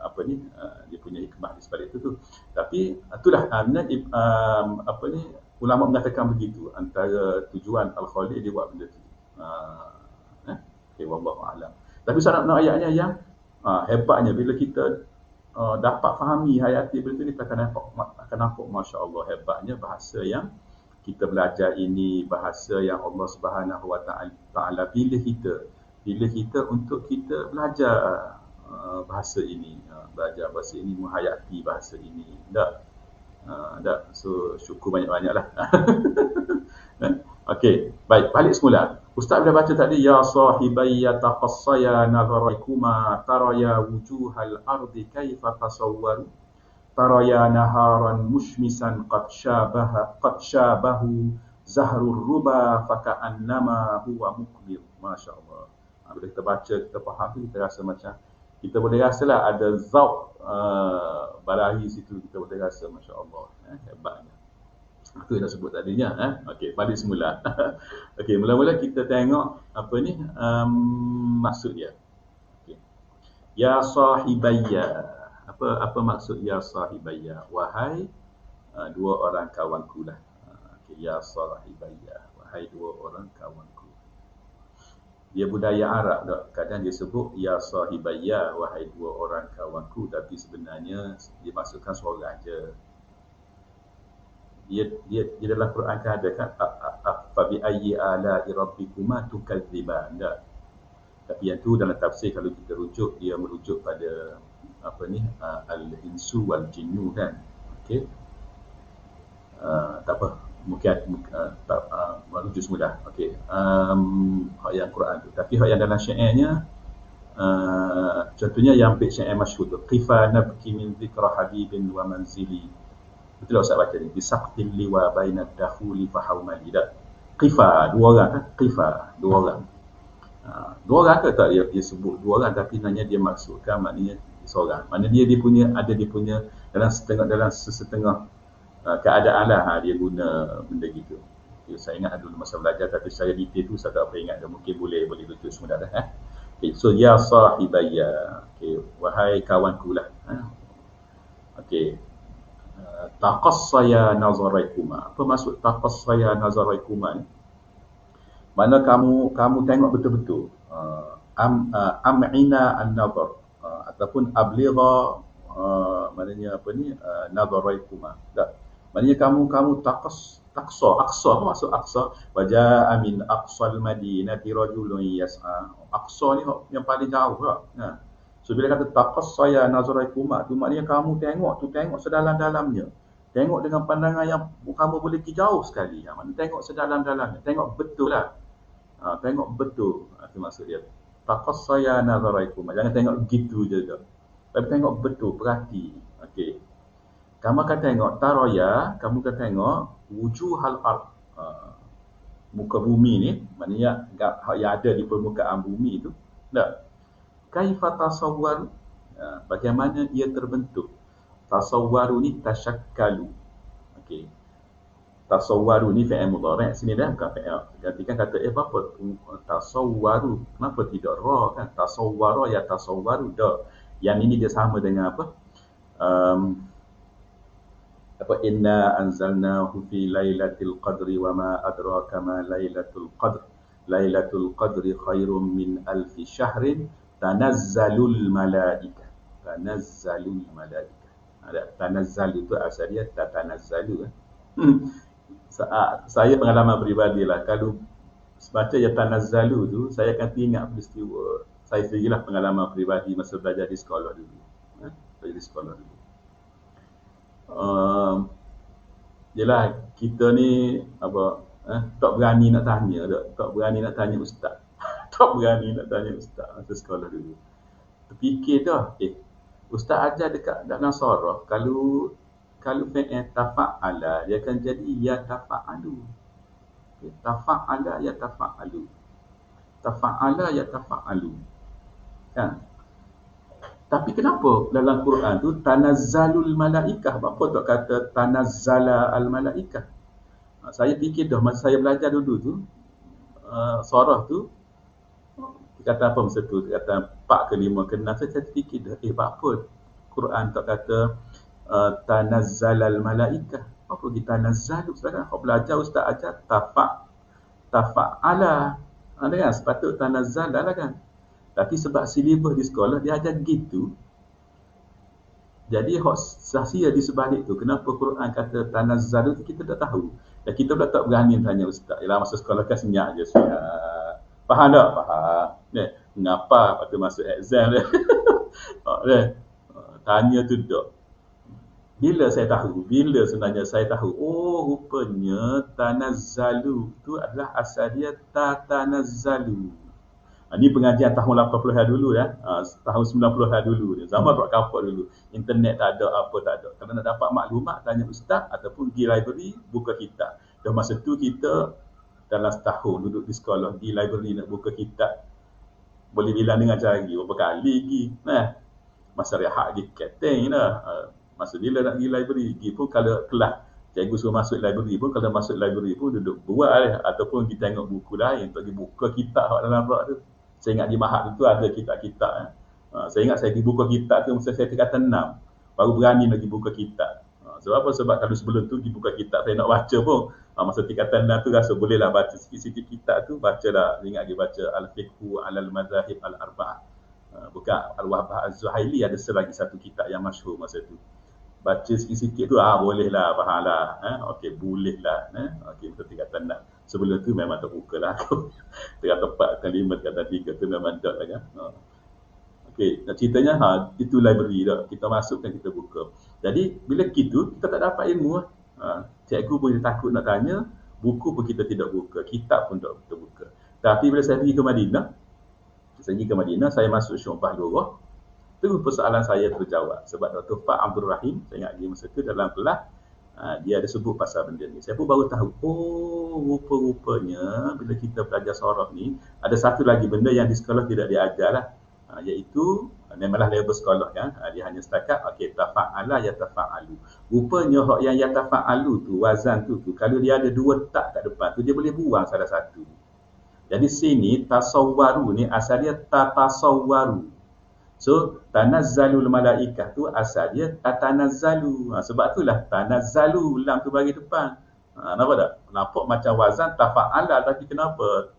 Apa ni dia punya hikmah di sebalik itu tu. Tapi itulah apa ni ulama mengatakan begitu, antara tujuan Al-Khalil dia buat benda tu. Okay, wallahu a'lam. Tapi saya nak ayatnya yang hebatnya bila kita dapat fahami, hayati benda ni, akan nampak masya-Allah hebatnya bahasa yang kita belajar ini, bahasa yang Allah Subhanahu Wa Taala pilih kita untuk kita belajar bahasa ini, menghayati bahasa ini. Tak. So syukur banyak-banyaklah. Okey, baik, balik semula. Ustaz dah baca tadi, ya sahibayya taqassaya nazaraikuma taraya wujuhal ardi kaifa tasawwaru taraya naharan mushmisan qad syabahu zahrur ruba faka'annama huwa mukbir. Masya-Allah. Bila kita baca, kita faham, kita rasa macam kita boleh rasalah ada zauq barahi situ, kita boleh rasa masya-Allah, hebatnya. Itu yang dah sebut tadinya. Okey, balik semula. Okey, mula-mula kita tengok apa ni maksud dia. Okay. Ya sahibayya. Apa maksud ya sahibayya? Wahai dua orang kawanku lah. Okay, ya sahibayya. Wahai dua orang kawanku. Dia budaya Arab tak? Kadang dia sebut ya sahibayya, wahai dua orang kawanku, tapi sebenarnya dia maksudkan seorang je. Dia dalam Quran kan ada kan fa bi ayyi ala'i rabbikuma tukadziban. Tak? Tapi yang tu dalam tafsir kalau kita rujuk, dia merujuk pada apa ni al-insu wal jinnu kan. Okey. Tak apa, mungkin merujuk semula. Okey. Hak yang Quran tu. Tapi hak yang dalam syairnya contohnya yang bait syair masyhur tu, qifa nabki min dhikra habibin wa manzili. Betul tak Ustaz baca ni? Bisaqtil liwa bainad dakhuli fahawmali. Qifa, dua orang kan? Qifa, dua orang. Dua orang ke tak dia sebut dua orang, tapi sebenarnya dia maksudkan maknanya seorang. Maknanya dia punya dalam sesetengah keadaan lah dia guna benda gitu. Saya ingat dulu masa belajar, tapi secara detail tu saya tak apa ingat dah. Mungkin boleh rujuk semula dah. Okay, so ya sahibayya. Okay, wahai kawanku lah. Okay. Taqassaya nazaraikuma. Apa maksud taqassaya nazaraikuma ni? Mana kamu tengok betul-betul. Am'ina an-nazar ataupun abligha, maknanya apa ni, nazaraikuma. Tak. Maknanya kamu aqsa. Apa maksud aqsa? Waja'a min aqsal madinati rajulun yas'a. Aqsa ni yang paling jauh tak? So bila kata taqassaya nazaraikuma, tu maknanya kamu tengok sedalam-dalamnya. Tengok dengan pandangan yang kamu boleh pergi jauh sekali. Maknanya tengok sedalam-dalamnya, tengok betul lah. Tengok betul. Itu maksud dia. Taqassaya nazaraikuma. Jangan tengok begitu je dah. Tapi tengok betul, perhati. Okey. Kamu akan tengok taraya, kamu akan tengok wujuhal ard. Muka bumi ni, maknanya yang ada di permukaan bumi itu. Tak? Kaifa tasawwaru, bagaimana ia terbentuk. Tasawwaru ni tasyakkalu. Okey. Tasawwaru ni fi'il mudhari', sini dah bukan fi'il. Gantikan kata apa tasawwaru, kenapa tidak ra kan? Tasawwara ya tasawwaru dah. Yang ini dia sama dengan apa? Inna anzalnahu fi lailatul qadri wa ma adraka ma lailatul qadr. Lailatul qadri khairum min alfi syahrin. Tanazzalul malaikah. Tanazzal itu asal dia tatanazzalu. Saya pengalaman peribadi lah, kalau baca ya tanazzalu tu, saya akan ingat peristiwa saya sendirilah, pengalaman peribadi masa belajar di sekolah dulu. Jadi sekolah dulu. Yelah, kita ni apa, tak berani nak tanya dak, tak berani nak tanya ustaz. Tak berani nak tanya ustaz masa sekolah dulu. Terfikir dah, ustaz ajar dekat dalam surah, kalau fi'il tafa'ala dia akan jadi ya tafa'alu. Tafa'ala ya tafa'alu. Tafa'ala ya tafa'alu. Kan? Tapi kenapa dalam Quran tu tanazzalul malaikah? Apa tak kata tanazzala al malaikah? Saya fikir dah masa saya belajar dulu tu, surah tu dia kata apa masa tu? Dia kata 4 ke 5 ke 6. Saya fikir dah, apa Quran tak kata tanazzalal malaikah? Apa kita tanazzalu sekarang? Kau belajar ustaz ajar tafa'ala. Kan sepatut tanazzala lah kan. Tapi sebab silibus di sekolah dia ajar gitu. Jadi hak sasia di sebalik tu, kenapa Quran kata tanazzalu tu kita tak tahu. Dan kita pula tak berani tanya ustaz. Ialah masa sekolah kan senyap je. Faham tak? Faham. Mengapa lepas tu masuk exam dia. Tanya tu tak. Bila sebenarnya saya tahu, rupanya tanazzalu tu adalah asal dia tatanazzalu. Ini pengajian tahun 80-an dulu ya. Tahun 90-an dulu. Zaman rock kapal dulu. Internet tak ada, apa tak ada. Kalau nak dapat maklumat, tanya ustaz ataupun pergi library, buka kitab. Dan masa tu kita dalam setahun duduk di sekolah, pergi library nak buka kitab. Boleh bilang dengan jari, berapa kali pergi. Masa rehat pergi keteng dah. Masa bila nak pergi library, pergi pun kalau kelas cikgu suruh masuk library pun, kalau masuk library pun duduk buat ataupun kita tengok buku lain, tak pergi buka kitab dalam rak tu. Saya ingat di Mahat tu ada kitab-kitab. Saya ingat saya pergi buka kitab tu masa saya tingkatan 6. Baru berani nak pergi buka kitab. Sebab apa? Sebab kalau sebelum tu pergi buka kitab saya nak baca pun, masa tingkatan 6 tu rasa bolehlah baca sikit-sikit kitab tu, baca dah. Ingat lagi baca Al-Fiqhu Alal Mazahib Al-Arba'ah. Bukan Al-Wahbah Az-Zuhaili, ada selagi satu kitab yang masyhur masa tu. Baca sikit-sikit tu, bolehlah, faham lah. Okey, bolehlah. Okey, masa tingkatan 6. Sebelum tu memang terbuka lah. Tingkatan 4, tingkatan 5, tingkatan 3 tu memang tak lah kan. Okey, ceritanya itu library dah. Kita masuk kan kita buka. Jadi, bila gitu, kita tak dapat ilmu. Cikgu pun takut nak tanya, buku pun kita tidak buka, kitab pun tak buka. Tapi bila saya pergi ke Madinah, saya masuk Syu'bah Lurah. Terus persoalan saya terjawab. Sebab Dr. Fah Abdul Rahim, saya ingat dia masa tu dalam kelas, dia ada sebut pasal benda ni. Saya pun baru tahu, rupa-rupanya bila kita belajar surah ni, ada satu lagi benda yang di sekolah tidak diajar lah. Iaitu, memanglah level sekolah kan, dia hanya setakat, tafa'ala ya tafa'alu. Rupanya yang ya tafa'alu tu, wazan tu, kalau dia ada 2 tak kat depan tu, dia boleh buang salah satu. Jadi sini, tasawwaru ni asal dia tatasawwaru. So, tanazzalul malaikah tu asal dia tatanazzalu. Sebab itulah tanazzalu, lam tu bagi depan. Nampak tak? Nampak macam wazan tafa'ala, tapi kenapa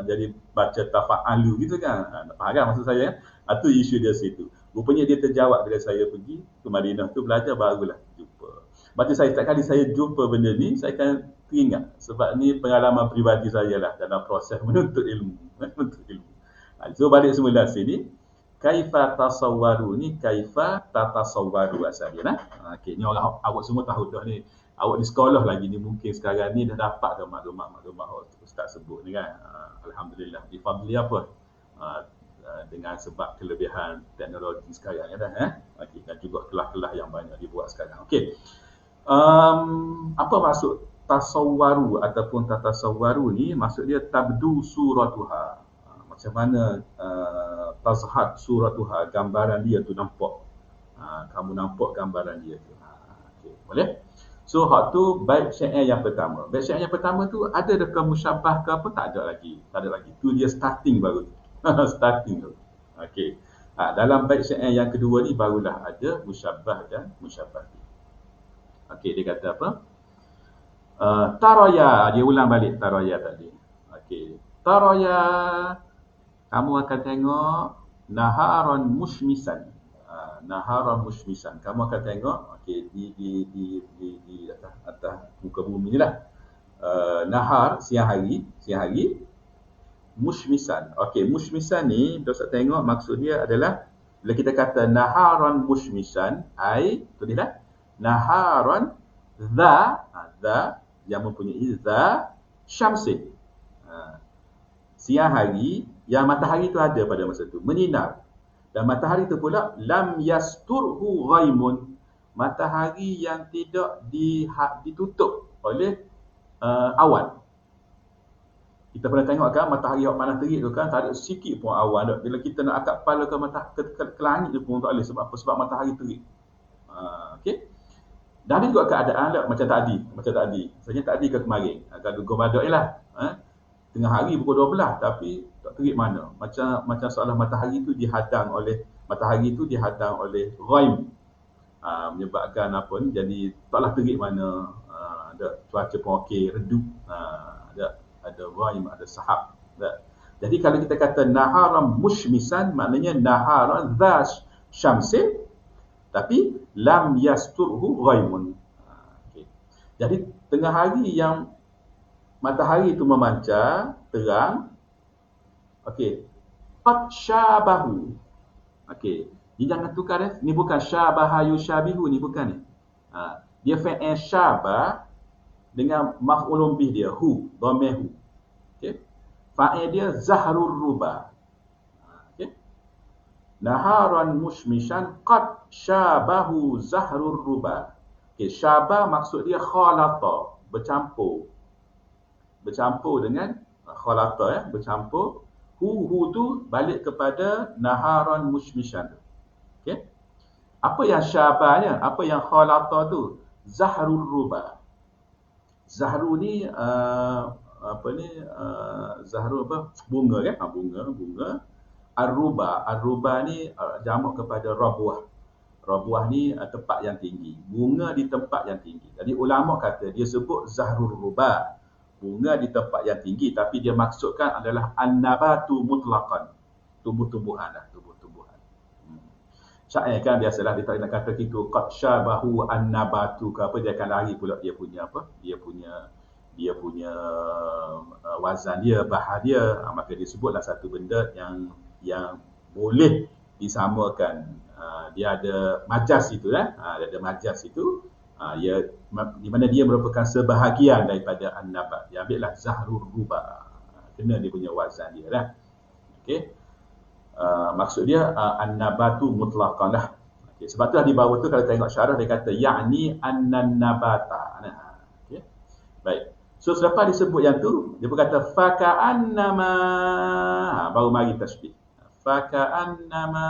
jadi baca tafa'alu gitu kan? Faham kan maksud saya? Itu isu dia situ. Rupanya dia terjawab bila saya pergi ke Madinah tu belajar, barulah jumpa. Baca saya, setiap kali saya jumpa benda ni, saya akan teringat. Sebab ni pengalaman peribadi saya lah dalam proses menuntut ilmu. So, balik semula sini. Kaifa tasawwaru ni, kaifa tatasawwaru asalnya. Okey, ni orang awak semua tahu dah ni. Awak di sekolah lagi ni, mungkin sekarang ni dah dapat dah maklumat ustaz sebut ni kan. Alhamdulillah. Di fadli apa? Dengan sebab kelebihan teknologi sekarang ya dah. Okey, dan juga kelas-kelas yang banyak dibuat sekarang. Okey. Apa maksud tasawwaru ataupun tatasawwaru ni? Maksud dia tabdu suratuha. Macam mana tazhar suratuha, gambaran dia tu nampak. Kamu nampak gambaran dia tu. Okay, boleh? So, hak tu baik syair yang pertama. Baik syair yang pertama tu ada dekat musyabbah ke apa? Tak ada lagi. Tu dia starting baru. Starting tu. Okey. Dalam baik syair yang kedua ni barulah ada musyabbah dan musyabbah. Okey, dia kata apa? Taraya, dia ulang balik taraya tadi. Okey. Taraya, kamu akan tengok naharan mushmisan. Naharan mushmisan. Kamu akan tengok di atas muka bumi ni lah. Nahar siang hari mushmisan. Okey, mushmisan ni dosa tengok maksud dia adalah Bila kita kata naharan mushmishan, tulislah naharan dha yang mempunyai dha syamsin. Siang hari yang matahari itu ada pada masa itu, menyinar. Dan matahari itu pula lam yasturhu ghaimun, matahari yang tidak ditutup oleh awan. Kita pernah tengok kan matahari yang panas terik tu kan, tak ada sikit pun awan tak. Bila kita nak angkat kepala ke langit tu pun tak boleh. Sebab apa? Sebab matahari terik. Okey. Dan ada juga keadaan tak macam tadi. Sebenarnya tadi ke kemarin. Kalau gomadak je lah. Tengah hari pukul 12 tapi tak terik mana. Macam seolah matahari itu dihadang oleh ghaim. Menyebabkan apa ni, jadi taklah terik mana. Ada cuaca pun okey, redup. Ada ghaim, ada sahab. Jadi kalau kita kata naharan mushmisan, maknanya naharan dha syamsin tapi lam yasturhu ghaimun. Okay. Jadi tengah hari yang matahari itu memancar terang, okey, qad syabahu. Okey, ni jangan tukar ya. Ni bukan syabaha yushabihu, ni bukan ni. Dia fa'il syabah dengan maf'ulun bih dia, hu, dhamir hu. Okey. Fa'il dia zahrur ruba. Okey. Naharan mushmishan qad syabahu zahrur ruba. Okey, syabah maksud dia khalata, bercampur dengan khalata ya, bercampur. Hu tu balik kepada naharan mushmishan. Okey. Apa yang syabahnya? Apa yang khalata tu? Zahrur ruba. Zahru ni zahru apa? Bunga kan? Bunga. Ar-ruba ni jamak kepada rabuah. Rabuah ni tempat yang tinggi. Bunga di tempat yang tinggi. Jadi ulama kata dia sebut zahrur ruba, bunga di tempat yang tinggi, tapi dia maksudkan adalah an-nabatu mutlaqan. Tumbuh-tumbuhan lah, tumbuh-tumbuhan. Syair kan biasalah dia tak nak kata gitu qad syabahu an-nabatu ke apa, dia akan lari pula dia punya apa? Dia punya wazan dia, bahar dia. Maka disebutlah satu benda yang boleh disamakan. Dia ada majaz itu kan? Dia ada majaz itu. Di mana dia merupakan sebahagian daripada an-nabat. Dia ambillah zahrur ruba. Kena dia punya wazan dia lah. Okey. Maksud dia an-nabatu mutlaqan lah. Okay, sebab tu di bawah tu kalau tengok syarah dia kata ya'ni an-nabata. Okey. Baik. So selepas disebut yang tu, dia berkata faka'annama, baru mari tasbih. Faka'annama,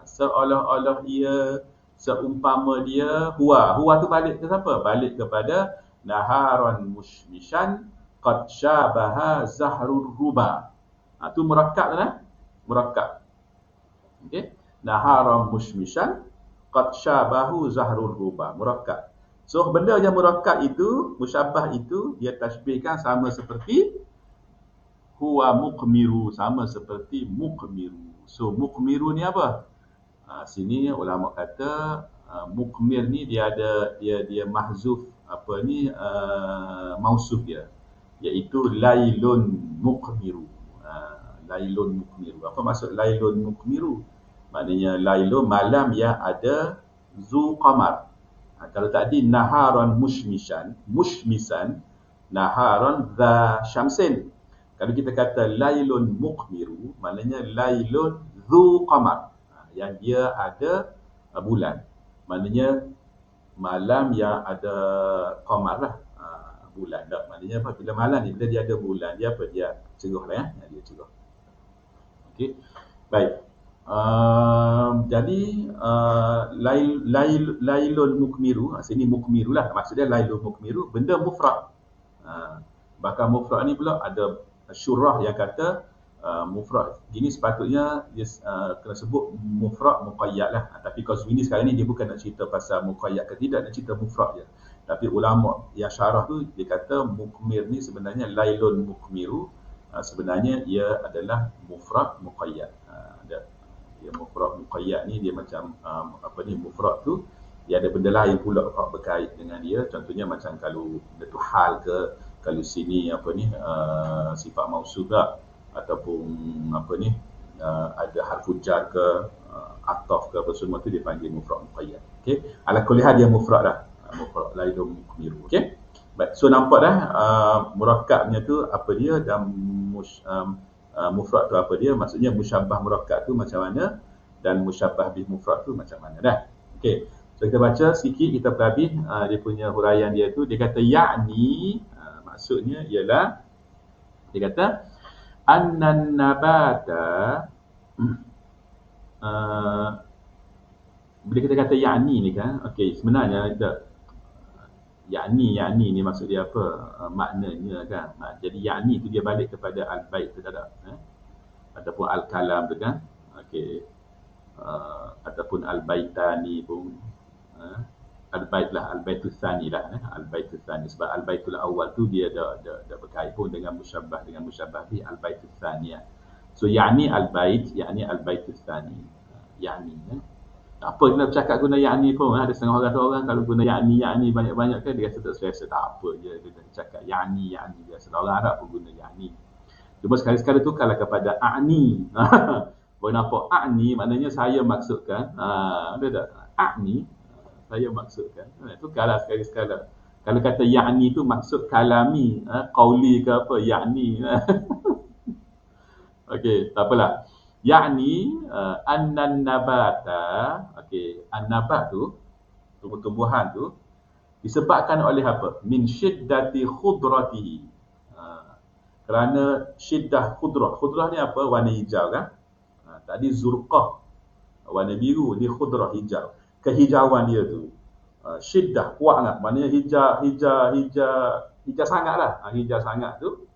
seolah-olah ia, seumpama dia, huwa tu balik ke siapa? Balik kepada naharan mushmishan qad syabaha zahrur ruba. Tu murakkab lah. Murakkab. Okey. Naharan mushmishan qad syabahu zahrur ruba. Murakkab. So benda yang murakkab itu, musyabbah itu, dia tasbihkan sama seperti huwa muqmiru, sama seperti muqmiru. So muqmiru ni apa? Sini ulama kata muqmir ni dia ada dia mahzuf apa ni mausuf dia, iaitu lailun muqmiru. Lailun muqmiru. Apa maksud lailun muqmiru? Maknanya lailun malam yang ada zu qamar. Kalau tadi naharan mushmisan, naharan dha syamsin. Kalau kita kata lailun muqmiru, maknanya lailun dhu qamar, yang dia ada bulan. Maknanya malam yang ada qamar lah, bulan tak. Maknanya apa? Bila malam ni, bila dia ada bulan, dia apa? Dia cerah lah ya. Dia cerah. Okey. Baik. Jadi lailun mukmiru, sini mukmiru lah, maksudnya lailun mukmiru benda mufrad. Bahkan mufrad ni pula ada syurah yang kata mufrad gini sepatutnya dia kena sebut mufrad muqayyad lah. Tapi Qazwini sekarang ni dia bukan nak cerita pasal muqayyad ke tidak, dia cerita mufrad je. Tapi ulama yang syarah tu dia kata mukmir ni sebenarnya lailun mukmiru, sebenarnya ia adalah mufrad muqayyad. Dia mufrad muqayyad ni dia macam mufrad tu dia ada benda lain pula berkait dengan dia. Contohnya macam kalau benda tu hal ke, kalau sini sifat mausuf tak, ataupun ada harfu jar ke, ataf ke, apa semua tu dipanggil mufrad muqayyad. Okey, ala kulli hal dia mufrad dah. Mufrad la yadum miru. Okey. Baik, so nampak dah murakkabnya tu apa dia dan mufrad tu apa dia, maksudnya musyabbah murakkab tu macam mana dan musyabbah bil mufrad tu macam mana dah. Okey. So kita baca sikit, kita perhabis dia punya huraian dia tu. Dia kata ya'ni, maksudnya ialah dia kata annan nabata bila kita kata ya'ni ni kan, okey, sebenarnya ya'ni ni maksud dia apa? Maknanya kan. Jadi ya'ni tu dia balik kepada al-bait tu tak? Ataupun al-kalam tu kan. Okey. Ataupun al-baitani pun. Al-bait lah, al-baitus tsani lah. Al-baitus tsani, sebab al-baitul awal tu dia dah berkait pun dengan musyabbah bi al-baitus tsani. So ya'ni al-bait, ya'ni al-baitus tsani. Ya'ni apa kita bercakap guna ya'ni pun, ada setengah orang kalau guna ya'ni banyak-banyak kan dia rasa tak selesa. Tak apa je dia cakap ya'ni biasa orang Arab pun guna ya'ni. Cuma sekali-sekala tu kalau kepada a'ni boleh nampak a'ni maknanya saya maksudkan, ada tak a'ni saya maksudkan, itu kalau sekali-sekala. Kalau kata ya'ni tu maksud kalami, qauli ke apa, ya'ni. Okey, tak apalah. Ya'ni annan nabata, okey, an-nabat tu tumbuh-tumbuhan tu disebabkan oleh apa? Min syiddati khudratihi. Kerana syiddah khudrah. Khudrah ni apa? Warna hijau kan? Tadi zurqah warna biru, ni khudrah hijau. Kehijauan dia tu syiddah, kuat sangat. Maknanya hijau sangatlah. Hijau sangat tu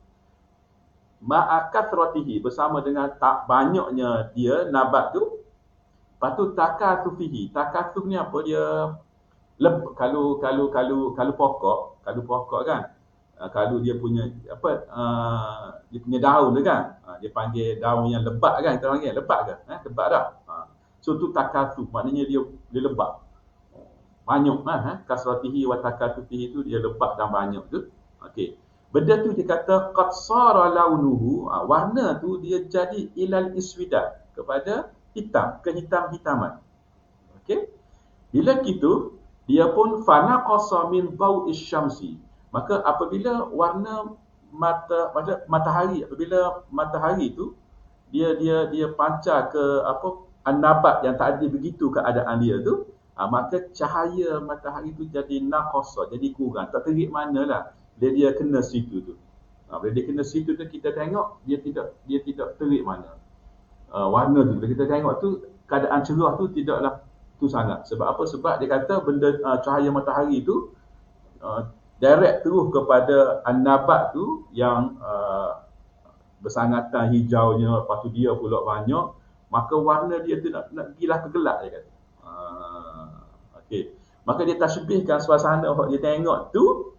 ma'akatratihi, bersama dengan tak banyaknya dia nabat tu. Lepas tu takathufihi. Takatuf ni apa dia? Kalau pokok kan, kalau dia punya apa, dia punya daun tu kan, dia panggil daun yang lebat kan, kita panggil lebat ke? Lebat dah. So tu takatuf, maknanya dia lebat. Banyak kasratihi wa takathufihi tu dia lebat dan banyak tu. Okey. Benda tu dia kata qad sara launuhu, warna tu dia jadi ilal iswida, kepada hitam, kehitam-hitaman. Okey. Bila gitu dia pun fanaqasa min dhau'is syamsi. Maka apabila warna matahari, apabila matahari tu dia pancar ke apa an-nabat yang tak ada begitu keadaan dia tu, maka cahaya matahari tu jadi naqasa, jadi kurang, tak terik manalah. Dia kena situ tu. Bila dia kena situ tu kita tengok dia tidak terik mana. Warna tu bila kita tengok tu keadaan cerah tu tidaklah tu sangat. Sebab apa? Sebab dia kata benda cahaya matahari tu direct terus kepada an-nabat tu yang bersangatan hijaunya, lepas tu dia pula banyak, maka warna dia tu nak gilah kegelap dia kata. Okey. Maka dia tasbihkan suasana dia tengok tu,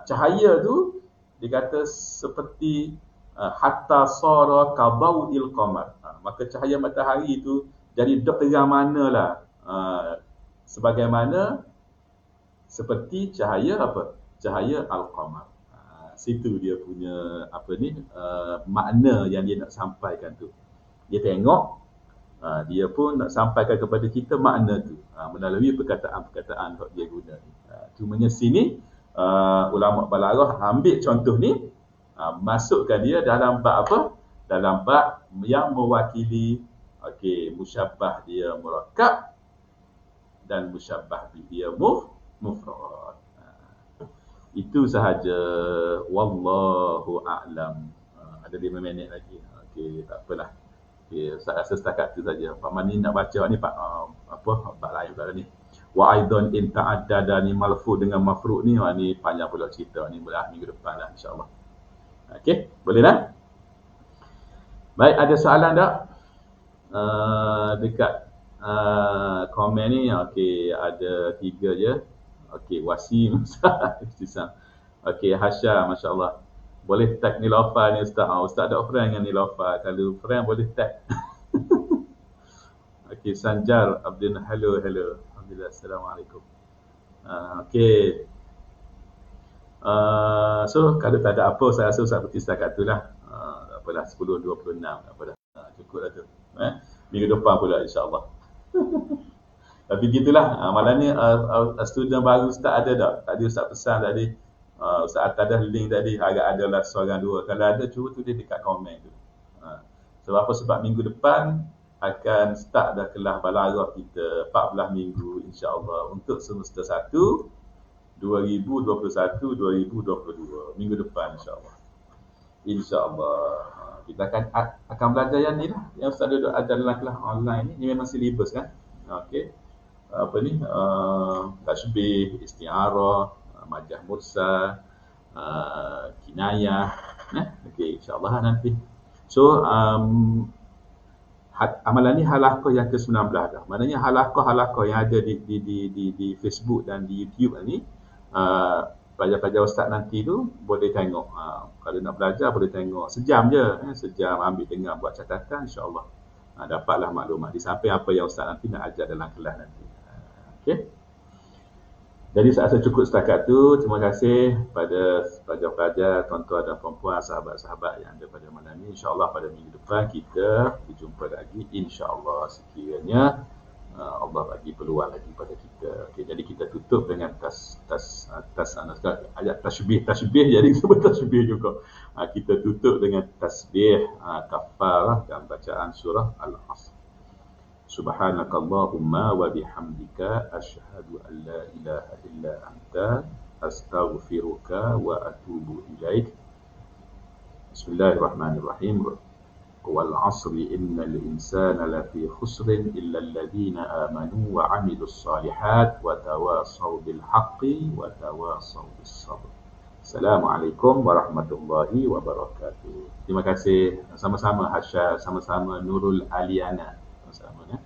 cahaya tu dia kata seperti hatta sara kabauil qamar. Maka cahaya matahari tu jadi terang manalah, sebagaimana seperti cahaya apa? Cahaya al-qamar. Situ dia punya apa ni, makna yang dia nak sampaikan tu. Dia tengok, dia pun nak sampaikan kepada kita makna tu melalui perkataan-perkataan yang dia guna. Cumanya sini ulama balaghah ambil contoh ni, masukkan dia dalam bab apa? Dalam bab yang mewakili musyabbah dia murakkab dan musyabbah dia mufrad. Itu sahaja, wallahu a'lam. Ada 5 minit lagi. Okey, tak apalah. Okey, saya rasa setakat tu saja. Pak Mani nak baca ni Pak bab lain pula ni. Wa aidan in ta'addada ni malfu dengan mafru' ni, ni panjang pula cerita ni, boleh minggu depan lah insya-Allah. Okey, boleh dah? Baik, ada soalan tak? Dekat komen ni, okey, ada 3 je. Okey, Wasim, Istisam. Okey, Hasya, masya-Allah. Boleh tag Nilofa ni Ustaz. Ustaz ada friend dengan Nilofa. Kalau friend boleh tag. Okey, Sanjar Abdin, hello. Alhamdulillah, assalamualaikum. Okey. So kalau tak ada apa, saya rasa Ustaz berhenti setakat tu lah. Tak apalah, 10.26, tak apalah. cukup dah tu. Minggu depan pula insya-Allah. Tapi gitulah, malam ni student baru start ada tak? Tadi Ustaz pesan tadi, Ustaz Atta dah link tadi, agak adalah seorang dua. Kalau ada cuba tulis dekat komen tu. Sebab apa? Sebab minggu depan akan start dah kelas balaghah kita 14 minggu insya-Allah untuk semester 1 2021-2022 minggu depan insya-Allah. InsyaAllah. Kita akan belajar yang ni lah. Yang Ustaz duduk ajar dalam kelas online ni. Ini memang silibus kan. Okey. Apa ni? Tashbih, isti'arah, majah mursal, kinayah. Okey, insyaAllah nanti. So, amalan ni halaqah yang ke-19 dah. Maknanya halaqah yang ada di Facebook dan di YouTube ni, pelajar-pelajar ustaz nanti tu boleh tengok. Kalau nak belajar boleh tengok. Sejam je. Sejam ambil dengar buat catatan insya-Allah. Dapatlah maklumat di samping apa yang ustaz nanti nak ajar dalam kelas nanti. Okey. Jadi saya rasa cukup setakat tu. Terima kasih pada pelajar-pelajar, tuan-tuan dan puan-puan, sahabat-sahabat yang ada pada malam ni. InsyaAllah pada minggu depan kita berjumpa lagi. InsyaAllah sekiranya Allah bagi peluang lagi pada kita. Okay, jadi kita tutup dengan ayat tasbih jadi sebut tasbih juga. Kita tutup dengan tasbih kafarah dan bacaan surah Al-Asr. Subhanakallahumma wa bihamdika asyhadu an la ilaha illa anta astaghfiruka wa atubu ilaik. Bismillahirrahmanirrahim. Wal 'asri innal insana lafi khusrin illa alladhina amanu wa 'amilus solihat wa tawasaw bil haqqi wa tawasaw bis sabr. Assalamualaikum warahmatullahi wabarakatuh. Terima kasih. Sama-sama Hasya, sama-sama Nurul Aliana. Sama-sama